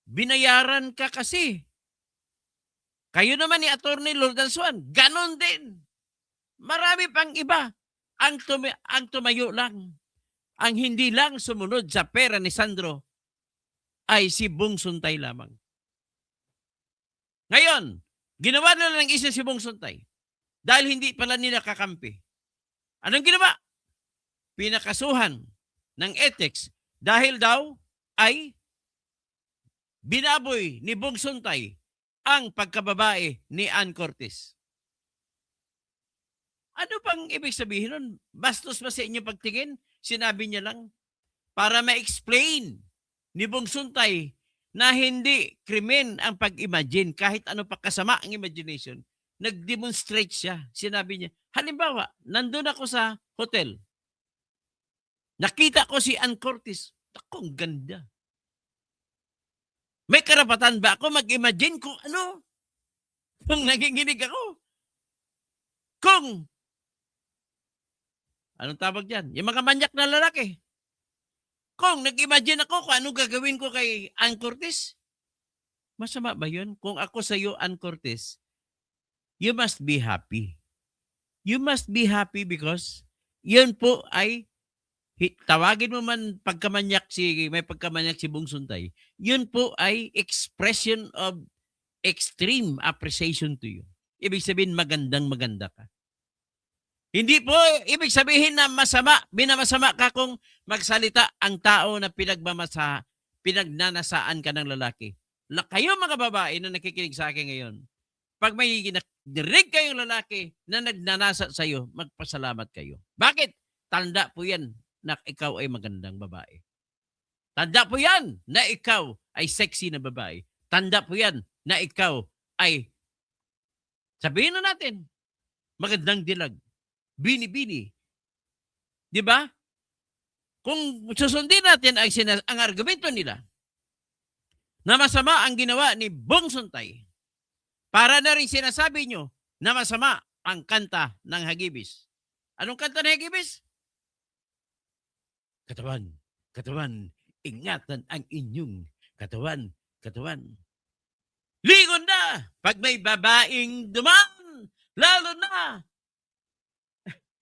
Binayaran ka kasi. Kayo naman ni Atty. Lordan Swan, ganon din. Marami pang iba ang tumayo lang. Ang hindi lang sumunod sa pera ni Sandro ay si Bong Suntay lamang. Ngayon, ginawa nila ng isa si Bong Suntay dahil hindi pala nila kakampi. Anong ginawa? Pinakasuhan ng ethics dahil daw ay binaboy ni Bong Suntay ang pagkababae ni Ann Cortez. Ano pang ibig sabihin nun? Bastos ba sa inyo pagtingin? Sinabi niya lang para ma-explain ni Bong Suntay na hindi krimen ang pag-imagine kahit ano pa kasama ang imagination. Nag-demonstrate siya. Sinabi niya, halimbawa, nandun ako sa hotel. Nakita ko si Ann Curtis. Ako, ang ganda. May karapatan ba ako mag-imagine kung ano? Kung naginginig ako? Kung, anong tawag dyan? Yung mga manyak na lalaki. Kung nag-imagine ako kung anong gagawin ko kay Ann Curtis, masama ba yun? Kung ako sa iyo, Ann Curtis, you must be happy. You must be happy because yun po ay tawagin mo man may pagkamanyak si Bong Suntay, yun po ay expression of extreme appreciation to you. Ibig sabihin, magandang-maganda ka. Hindi po ibig sabihin na minamasama ka kung magsalita ang tao na pinagnanasaan ka ng lalaki. Kayo mga babae na nakikinig sa akin ngayon, pag may dirig kayong lalaki na nagnanasa sa iyo, magpasalamat kayo. Bakit? Tanda po yan na ikaw ay magandang babae. Tanda po yan na ikaw ay sexy na babae. Tanda po yan na ikaw ay, sabihin na natin, magandang dilag. Bini-bini. Di ba? Kung susundin natin ang argumento nila na masama ang ginawa ni Bong Suntay, para na rin sinasabi nyo na masama ang kanta ng Hagibis. Anong kanta ng Hagibis? Katawan, katawan, ingatan ang inyong katawan, katawan. Lingon na pag may babaeng duman, lalo na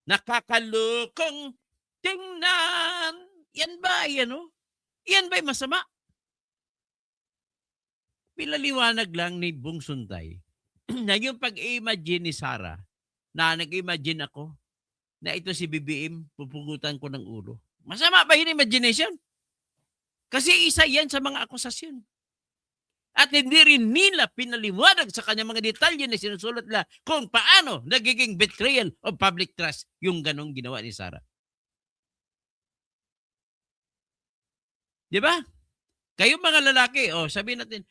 nakakalukong tingnan. Yan ba, Yan ba'y masama? Pinaliwanag lang ni Bong Suntay na yung pag-imagine ni Sarah, na nag-imagine ako na ito si BBM, pupugutan ko ng ulo. Masama ba yun imagination? Kasi isa yan sa mga akusasyon. At hindi rin nila pinaliwanag sa kanyang mga detalye na sinusulat nila kung paano nagiging betrayal of public trust yung ganong ginawa ni Sarah. Di ba? Kayong mga lalaki, sabihin natin,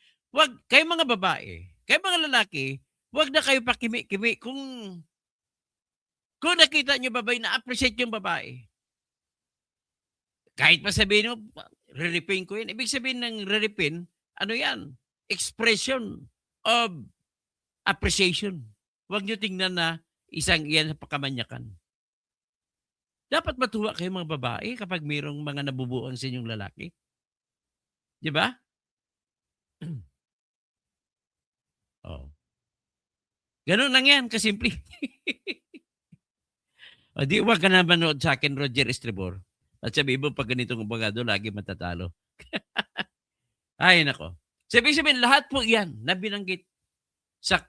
kayong mga babae, kayong mga lalaki, wag na kayo pakimi-kimi kung nakita nyo babae, na-appreciate yung babae. Kahit pa sabihin mo, re-repin ko yan. Ibig sabihin ng re-repin, ano yan? Expression of appreciation. Huwag nyo tingnan na isang iyan sa pakamanyakan. Dapat matuwa kayo mga babae kapag mayroong mga nabubuang sa inyong lalaki. Di ba? Ganun lang yan, kasimple. Di wag ka na manood sa akin, Roger Estribor. At sabi mo, pag ganitong abogado, lagi matatalo. Ay, nako. Sabihin, lahat po yan na binanggit sa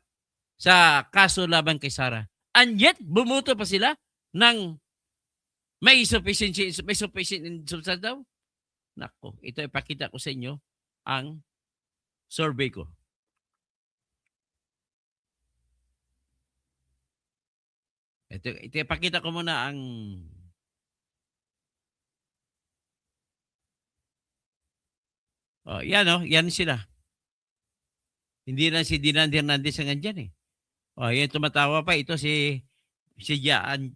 kaso laban kay Sarah. And yet, bumuto pa sila ng may sufficient substance daw. Nako, ito ipakita ko sa inyo ang survey ko. Ito ipakita ko muna ang yan sila. Hindi na si Dinan Hernandez ang andyan eh. Yan tumatawa pa. Ito si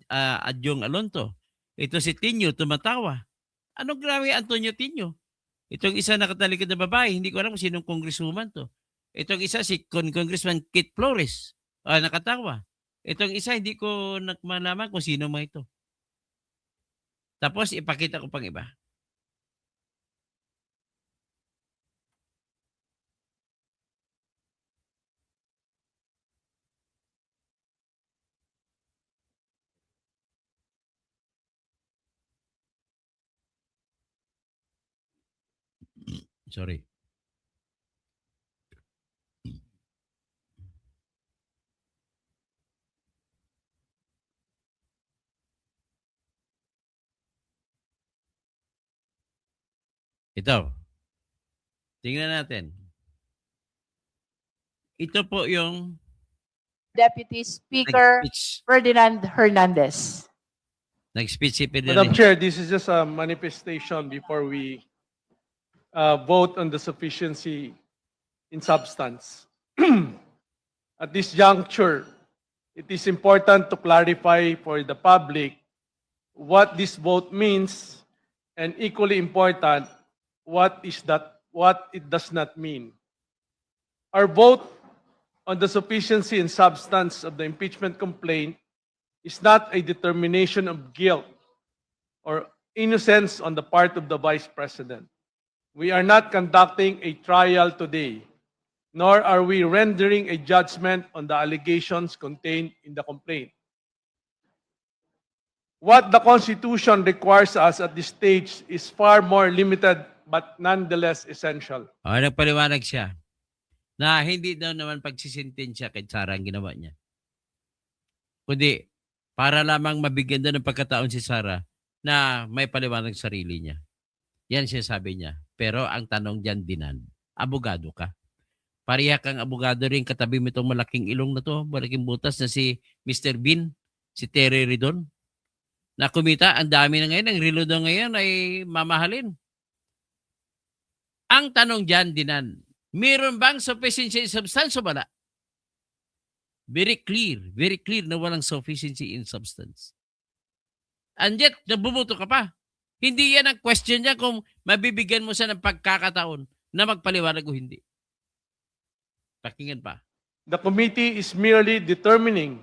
Adjong Alonto. Ito si Tinyo tumatawa. Anong grabe Antonio Tinyo? Itong isa nakatalikod na babae, hindi ko alam kung sinong congresswoman to. Itong isa si Congressman Kit Flores. Nakatawa. Itong isa hindi ko malaman kung sino man ito. Tapos ipakita ko pang iba. Sorry. Ito. Tingnan natin. Ito po yung Deputy Speaker Ferdinand Hernandez. nag-speech si Madam Chair, this is just a manifestation before we vote on the sufficiency in substance. At this juncture, it is important to clarify for the public what this vote means and equally important, what it does not mean. Our vote on the sufficiency and substance of the impeachment complaint is not a determination of guilt or innocence on the part of the Vice President. We are not conducting a trial today, nor are we rendering a judgment on the allegations contained in the complaint. What the Constitution requires us at this stage is far more limited but nonetheless essential. Nagpaliwanag siya na hindi daw naman pagsisintensya kay Sara ang ginawa niya. Kundi para lamang mabigyan daw ng pagkataon si Sara na may paliwanag sa sarili niya. Yan siya sabi niya. Pero ang tanong diyan, Dinan, abogado ka. Pareha kang abogado rin katabi mo itong malaking ilong na to, malaking butas na si Mr. Bean, si Terry Ridon. Na kumita, ang dami na ngayon, ang relo daw ngayon ay mamahalin. Ang tanong diyan, Dinan, meron bang sufficiency in substance o wala? Very clear na walang sufficiency in substance. And yet, nabubuto ka pa. Hindi yan ang question niya kung mabibigyan mo siya ng pagkakataon na magpaliwanag o hindi. Pakinggan pa. The committee is merely determining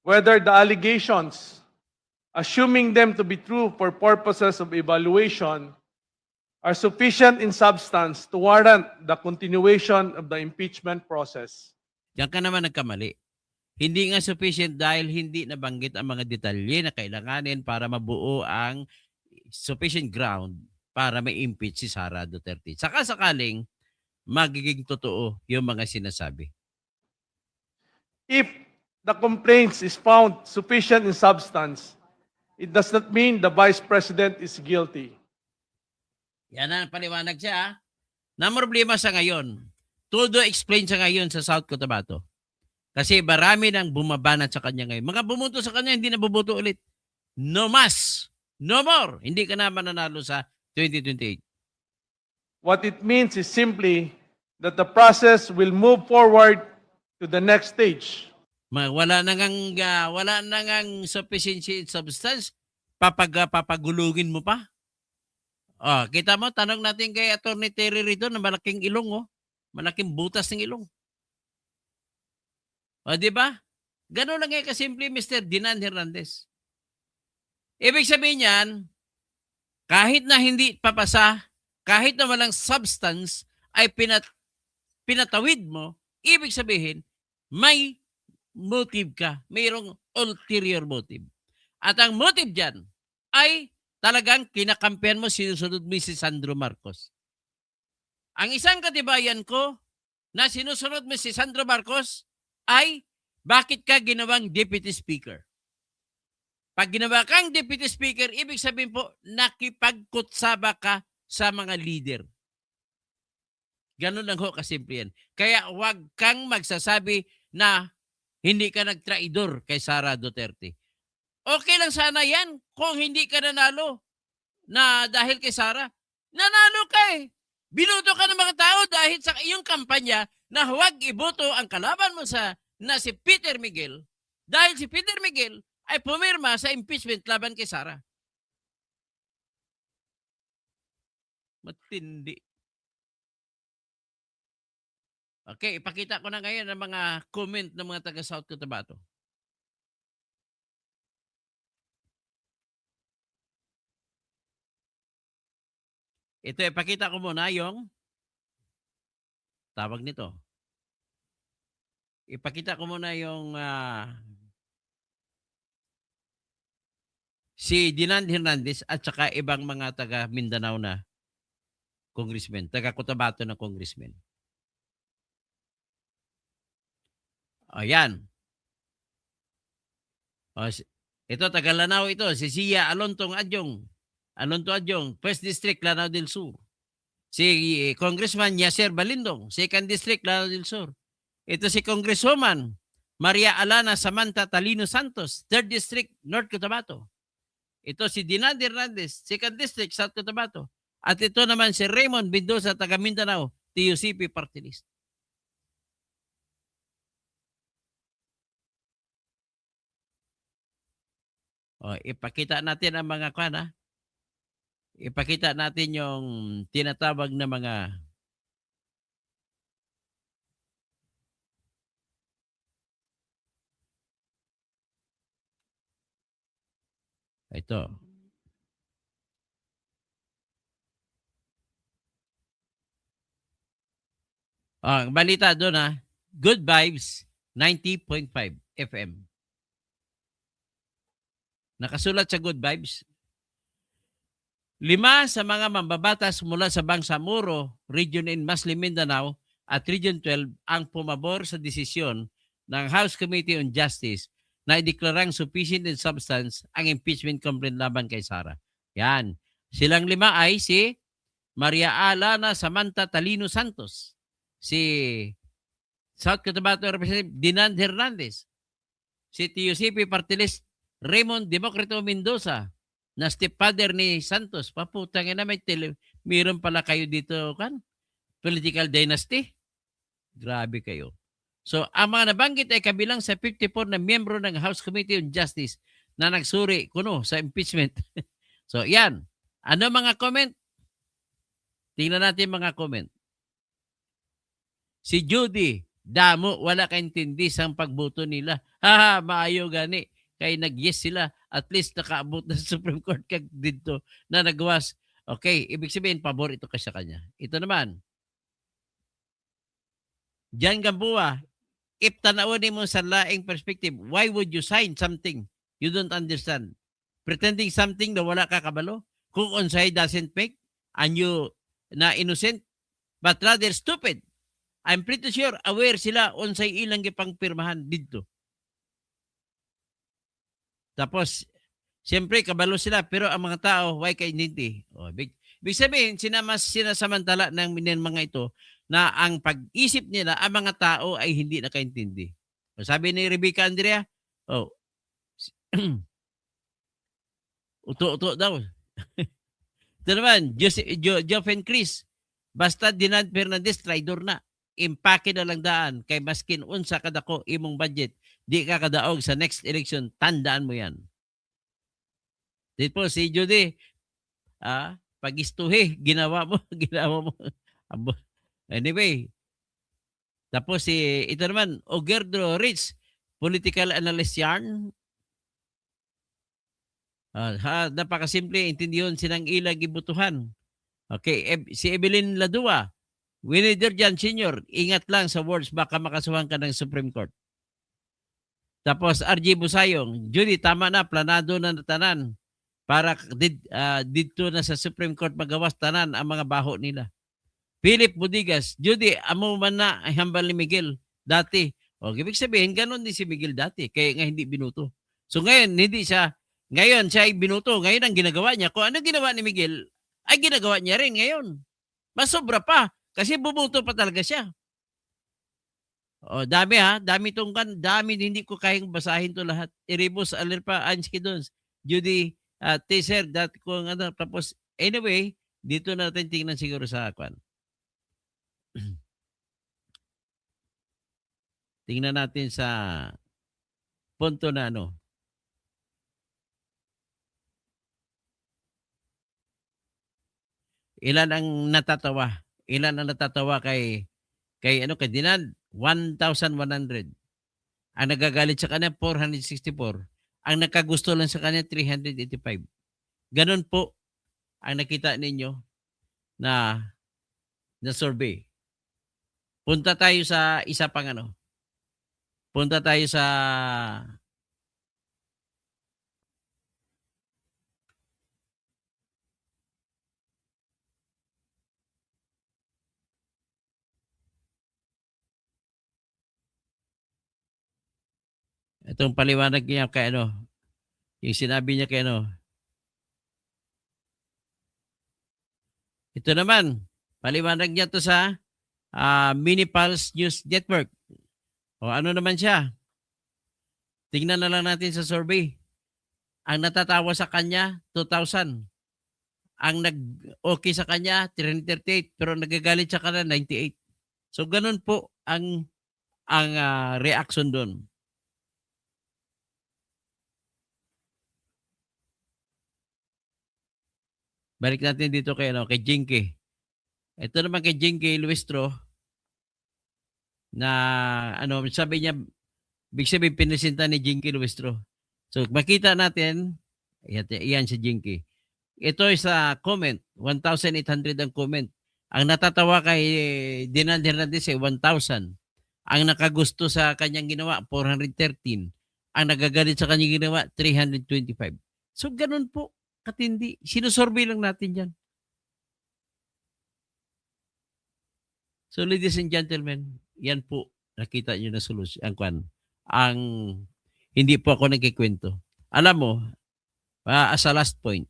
whether the allegations, assuming them to be true for purposes of evaluation, are sufficient in substance to warrant the continuation of the impeachment process. Diyan ka naman nagkamali. Hindi nga sufficient dahil hindi nabanggit ang mga detalye na kailanganin para mabuo ang sufficient ground para ma-impeach si Sara Duterte. Saka sakaling magiging totoo yung mga sinasabi. If the complaints is found sufficient in substance, it does not mean the Vice President is guilty. Yan ang paliwanag siya. Na problema sa ngayon. Todo explain siya ngayon sa South Cotabato. Kasi marami nang bumabanat sa kanya ngayon. Mga bumoto sa kanya, hindi na bumoto ulit. No mas. No more. Hindi ka na mananalo sa 2028. What it means is simply that the process will move forward to the next stage. Wala na ngang sufficiency in substance. Papagulugin mo pa. Oh, kita mo, tanong natin kay Atty. Terry rito na malaking ilong, oh. Malaking butas ng ilong. O, di ba? Ganun lang nga kasimple, Mr. Dinan Hernandez. Ibig sabihin yan, kahit na hindi papasa, kahit na walang substance, ay pinatawid mo, ibig sabihin, may motive ka. Mayroong ulterior motive. At ang motive dyan ay talagang kinakampihan mo, sinusunod mo si Sandro Marcos. Ang isang katibayan ko na sinusunod mo si Sandro Marcos ay bakit ka ginawang Deputy Speaker? Pag ginawa kang Deputy Speaker, ibig sabihin po, nakipagkutsaba ka sa mga leader. Ganun lang ho kasimple yan. Kaya huwag kang magsasabi na hindi ka nagtraidor kay Sara Duterte. Okay lang sana yan kung hindi ka nanalo na dahil kay Sara. Nanalo ka eh. Binuto ka ng mga tao dahil sa iyong kampanya na huwag iboto ang kalaban mo na si Peter Miguel dahil si Peter Miguel ay pumirma sa impeachment laban kay Sara. Matindi. Okay, ipakita ko na ngayon ang mga comment ng mga taga South Cotabato. Ito, ipakita ko muna yung tawag nito. Ipakita ko muna yung si Dinan Hernandez at saka ibang mga taga Mindanao na congressman, taga Cotabato na congressman. Ayan. Ito, taga Lanao ito, si Sia Alonto Adjong, 1st District, Lanao del Sur. Si Congressman Yasser Balindong, 2nd District, Lanao del Sur. Ito si Congresswoman Maria Alana Samantha Talino Santos, 3rd District, North Cotabato. Ito si Dinan Hernandez, 2nd District, South Cotabato. At ito naman si Raymond Mendoza, taga Mindanao, TUCP Party List. O, ipakita natin ang mga kana. ipakita natin yung tinatawag na mga ito. Ang balita doon ha, Good Vibes 90.5 FM. Nakasulat sa Good Vibes. 5 sa mga mambabatas mula sa Bangsamoro, Region in Muslim Mindanao at Region 12 ang pumabor sa desisyon ng House Committee on Justice na ideklarang sufficient in substance ang impeachment complaint laban kay Sara. Yan. Silang 5 ay si Maria Alana Samantha Talino Santos, si South Cotabato Representative Dinan Hernandez, si TUCP Party List Raymond Democrito Mendoza, na stepfather ni Santos. Paputangin na meron pala kayo dito kan political dynasty. Grabe kayo. So, ang mga nabanggit ay kabilang sa 54 na miyembro ng House Committee on Justice na nagsuri kuno sa impeachment. So, yan. Ano mga comment? Tingnan natin mga comment. Si Judy, damo, wala kaintindi sa pagboto nila. Haha, maayo gani. Kaya nag-yes sila. At least nakaabot na sa Supreme Court kag dito na nagawas. Okay, ibig sabihin, pabor ito ka sa kanya. Ito naman. Jan Gamboa, if tanawin mo sa laing perspective, why would you sign something you don't understand? Pretending something na wala ka kabalo? Kung unsay doesn't make, and you na innocent, but rather stupid. I'm pretty sure aware sila unsay ilang gipang pirmahan dito. Tapos, siyempre, kabalo sila, pero ang mga tao, why kainindi? O, big sabihin, sinasamantala ng mga ito na ang pag-isip nila, ang mga tao ay hindi nakaintindi. O, sabi ni Rebecca Andrea, uto-uto daw. Ito naman, Joffen Chris, basta Dinan Fernandez, traidor na. Impake na lang daan, kay maskin unsa kadako imong budget, di ka kadaog sa next election, tandaan mo yan. Dito si Judy, pag-istuhi, ginawa mo. Anyway, tapos ito naman, Ogerdo Rich, political analyst yarn. Napakasimple, intindiyon silang ilag ibutuhan. Okay, si Evelyn Ladua, Winnie Derjan Sr., ingat lang sa words, baka makasuhan ka ng Supreme Court. Tapos RJ Busayong, Judy, tama na, planado na tanan para dito na sa Supreme Court magawas tanan ang mga baho nila. Philip Budigas, Judy, amo man na ay hambal ni Miguel dati. O, ibig sabihin, ganun din si Miguel dati, kaya nga hindi binuto. So ngayon, ngayon siya ay binuto, ngayon ang ginagawa niya. Kung ano ginawa ni Miguel, ay ginagawa niya rin ngayon. Mas sobra pa, kasi bubuto pa talaga siya. O, dami dami dami, hindi ko kayang basahin to lahat. Iribos, Alerpa, Anski Dons, Judy, Teaser, kung ano, tapos, anyway, dito natin tingnan siguro sa kwan. Tingnan natin sa punto na ano. Ilan ang natatawa? Ilan ang natatawa kay Dinan? 1,100. Ang nagagalit sa kanya, 464. Ang nakagusto lang sa kanya, 385. Ganun po ang nakita ninyo na survey. Punta tayo sa isa pang ano. Punta tayo sa itong paliwanag niya kay ano, yung sinabi niya kay ano. Ito naman, paliwanag niya to sa Minipulse News Network. O ano naman siya? Tingnan na lang natin sa survey. Ang natatawa sa kanya, 2,000. Ang nag-okay sa kanya, 338. Pero nagagalit sa kanya, 98. So ganun po ang reaction doon. Balik natin dito kay, kay Jinky. Ito naman kay Jinky Luistro na sabi niya, big sabihin pinisinta ni Jinky Luistro. So makita natin, yan si Jinky. Ito ay sa comment, 1,800 ang comment. Ang natatawa kay Dinan Hernandez ay 1,000. Ang nakagusto sa kanyang ginawa, 413. Ang nagagalit sa kanyang ginawa, 325. So ganun po, katindi. Sinusurvey lang natin yan. So ladies and gentlemen, yan po, nakita nyo na solusyon. Ang hindi po ako nagkikwento. Alam mo, as a last point,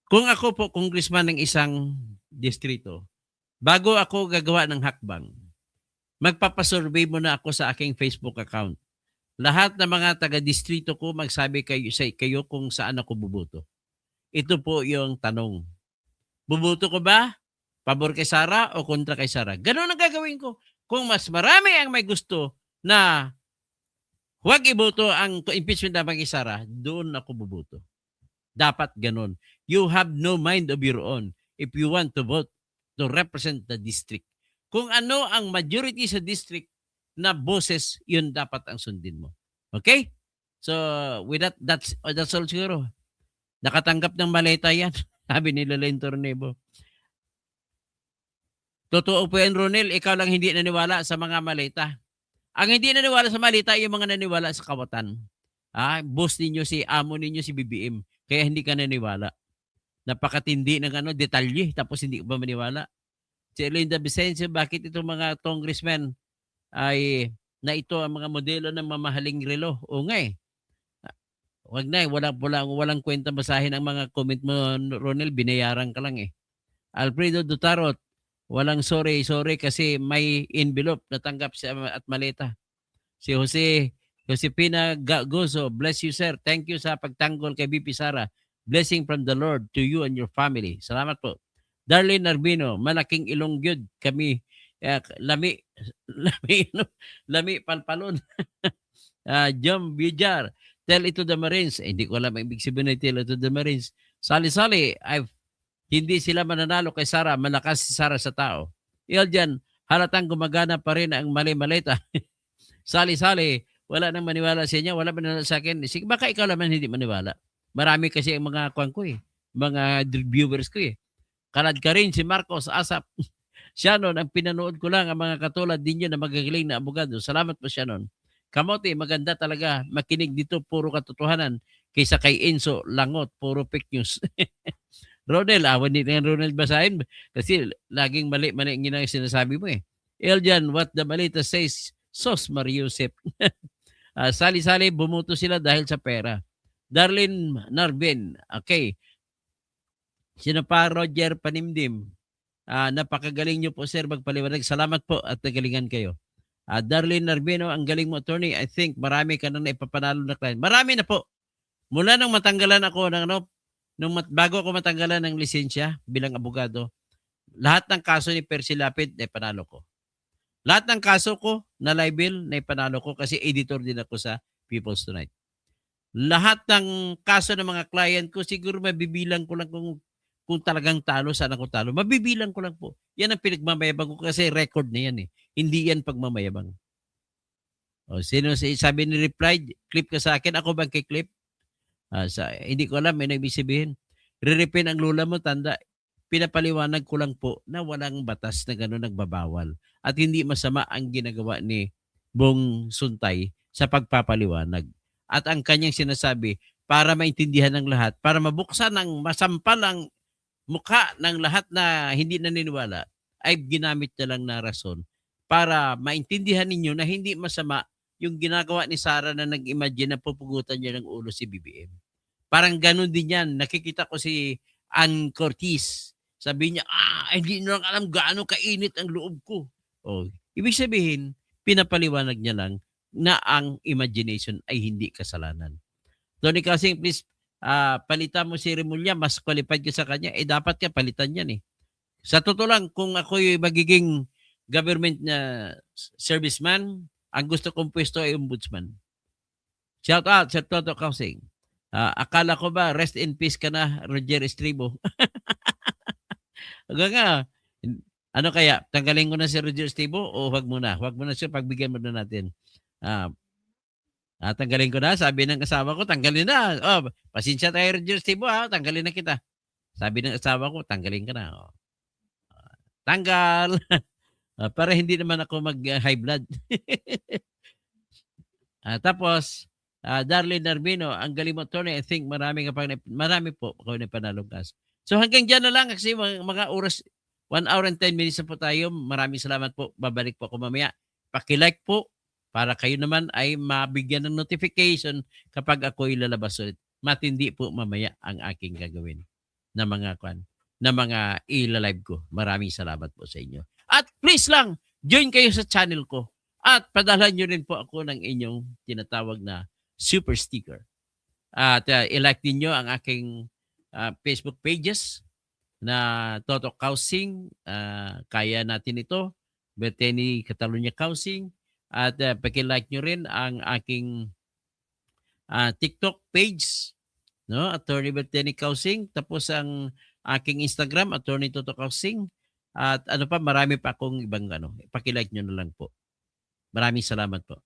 kung ako po congressman ng isang distrito, bago ako gagawa ng hakbang, magpapasurvey muna ako sa aking Facebook account. Lahat ng mga taga-distrito ko magsabi kayo kung saan ako buboto. Ito po yung tanong. Buboto ko ba? Pabor kay Sara o kontra kay Sara? Ganun ang gagawin ko. Kung mas marami ang may gusto na huwag iboto ang impeachment na kay Sara, doon ako buboto. Dapat ganun. You have no mind of your own if you want to vote to represent the district. Kung ano ang majority sa district na boses, yun dapat ang sundin mo. Okay? So, with that's all siguro. Nakatanggap ng maleta yan. Sabi ni Lalain Tornebo. Totoo po yan, Ronel. Ikaw lang hindi naniwala sa mga maleta. Ang hindi naniwala sa maleta, yung mga naniwala sa kawatan. Boss ninyo amo ninyo si BBM. Kaya hindi ka naniwala. Napakatindi ng detalye, tapos hindi ka ba maniwala? Si Linda Vicencio, bakit itong mga congressmen ay na ito ang mga modelo ng mamahaling relo? O nga Wag na walang kwenta basahin ang mga comment mo, Ronel, binayaran ka lang Alfredo Dutarot, walang sorry kasi may envelope natanggap siya at maleta. Si Josepina Gozo, bless you sir. Thank you sa pagtanggol kay BP Sara. Blessing from the Lord to you and your family. Salamat po. Darlene Arbino, malaking ilonggyod kami. Lami palpalon. John Villar, tell it to the Marines. Hindi ko alam ang ibig sabihin na tell it to the Marines. Sali-sali, hindi sila mananalo kay Sara. Malakas si Sara sa tao. Dyan, halatang gumagana pa rin ang mali-maleta. Sali-sali, wala nang maniwala sa inyo, wala maniwala sa akin. Sige, baka ikaw naman hindi maniwala. Marami kasi ang mga kwan ko mga viewers ko Kalad ka rin si Marcos Asap. Shannon, ang pinanood ko lang ang mga katulad ninyo na magagaling na abogado. Salamat po, Shannon. Kamote, maganda talaga makinig dito, puro katotohanan. Kaysa kay Enzo Langot, puro fake news. Ronel, awan din ng Ronel basahin kasi laging mali-mali ang sinasabi mo Eljan, what the balita says, Sos Mariusep. Sali-sali, bumuto sila dahil sa pera. Darlene Narvin, okay. Sino pa? Roger Panimdim. Napakagaling nyo po, sir, magpaliwanag. Salamat po at nagalingan kayo. Darlene Narvino, ang galing mo, attorney. I think marami ka nang naipapanalo na client. Marami na po. Mula nang matanggalan ako ng bago ako matanggalan ng lisensya bilang abogado, lahat ng kaso ni Percy Lapid na ipanalo ko. Lahat ng kaso ko na libel na ipanalo ko kasi editor din ako sa People's Tonight. Lahat ng kaso ng mga client ko, siguro mabibilang ko lang kung talagang talo, saan ako talo. Mabibilang ko lang po. Yan ang pinagmamayabang ko kasi record na yan Hindi yan pagmamayabang. Sino sabi ni Reply, clip ka sa akin, ako bang kiklip? Hindi ko alam, may ibig sabihin. Riripin ang lula mo, tanda. Pinapaliwanag ko lang po na walang batas na gano'n nagbabawal. At hindi masama ang ginagawa ni Bong Suntay sa pagpapaliwanag. At ang kanyang sinasabi, para maintindihan ng lahat, para mabuksan ng masampal ang mukha ng lahat na hindi naniniwala, ay ginamit na lang na rason para maintindihan ninyo na hindi masama yung ginagawa ni Sara na nag-imagine na pupugutan niya ng ulo si BBM. Parang ganun din yan. Nakikita ko si Ann Cortez. Sabi niya, hindi nyo lang alam gaano kainit ang loob ko. Ibig sabihin, pinapaliwanag niya lang na ang imagination ay hindi kasalanan. Tony Kasing, please, palitan mo si Remulla, mas qualified ka sa kanya, dapat ka palitan yan Sa totoo lang, kung ako yung magiging government na serviceman, ang gusto kong pwesto ay ombudsman. Shout out sa Toto Kausing. Akala ko ba rest in peace ka na, Roger Estribo? Hanggang nga, ano kaya, tanggalin ko na si Roger Estribo o wag muna? Wag muna siya, pagbigyan mo na natin. Tanggalin ko na, sabi ng asawa ko, tanggalin na. Oh, pasensya tayo, Roger Estribo, tanggalin na kita. Sabi ng asawa ko, tanggalin ka na. Oh. Tanggal. Para hindi naman ako mag-high blood. Tapos, Darlene Armino, ang galing mo, Tony. I think marami po ako na panalong gas. So hanggang dyan na lang kasi mga oras, 1 hour and 10 minutes na po tayo. Maraming salamat po. Babalik po ako mamaya. Paki-like po para kayo naman ay mabigyan ng notification kapag ako ilalabas ulit. Matindi po mamaya ang aking gagawin na mga ilalive ko. Maraming salamat po sa inyo. At please lang, join kayo sa channel ko. At padalhan nyo rin po ako ng inyong tinatawag na super sticker. At i-like ninyo ang aking Facebook pages na Toto Kausing, Kaya Natin Ito, Berteni Catalunya Kausing, at paki-like nyo rin ang aking TikTok page, no? Attorney Berteni Kausing, tapos ang aking Instagram, Attorney Toto Kausing, at ano pa, marami pa akong ibang paki-like nyo na lang po. Maraming salamat po.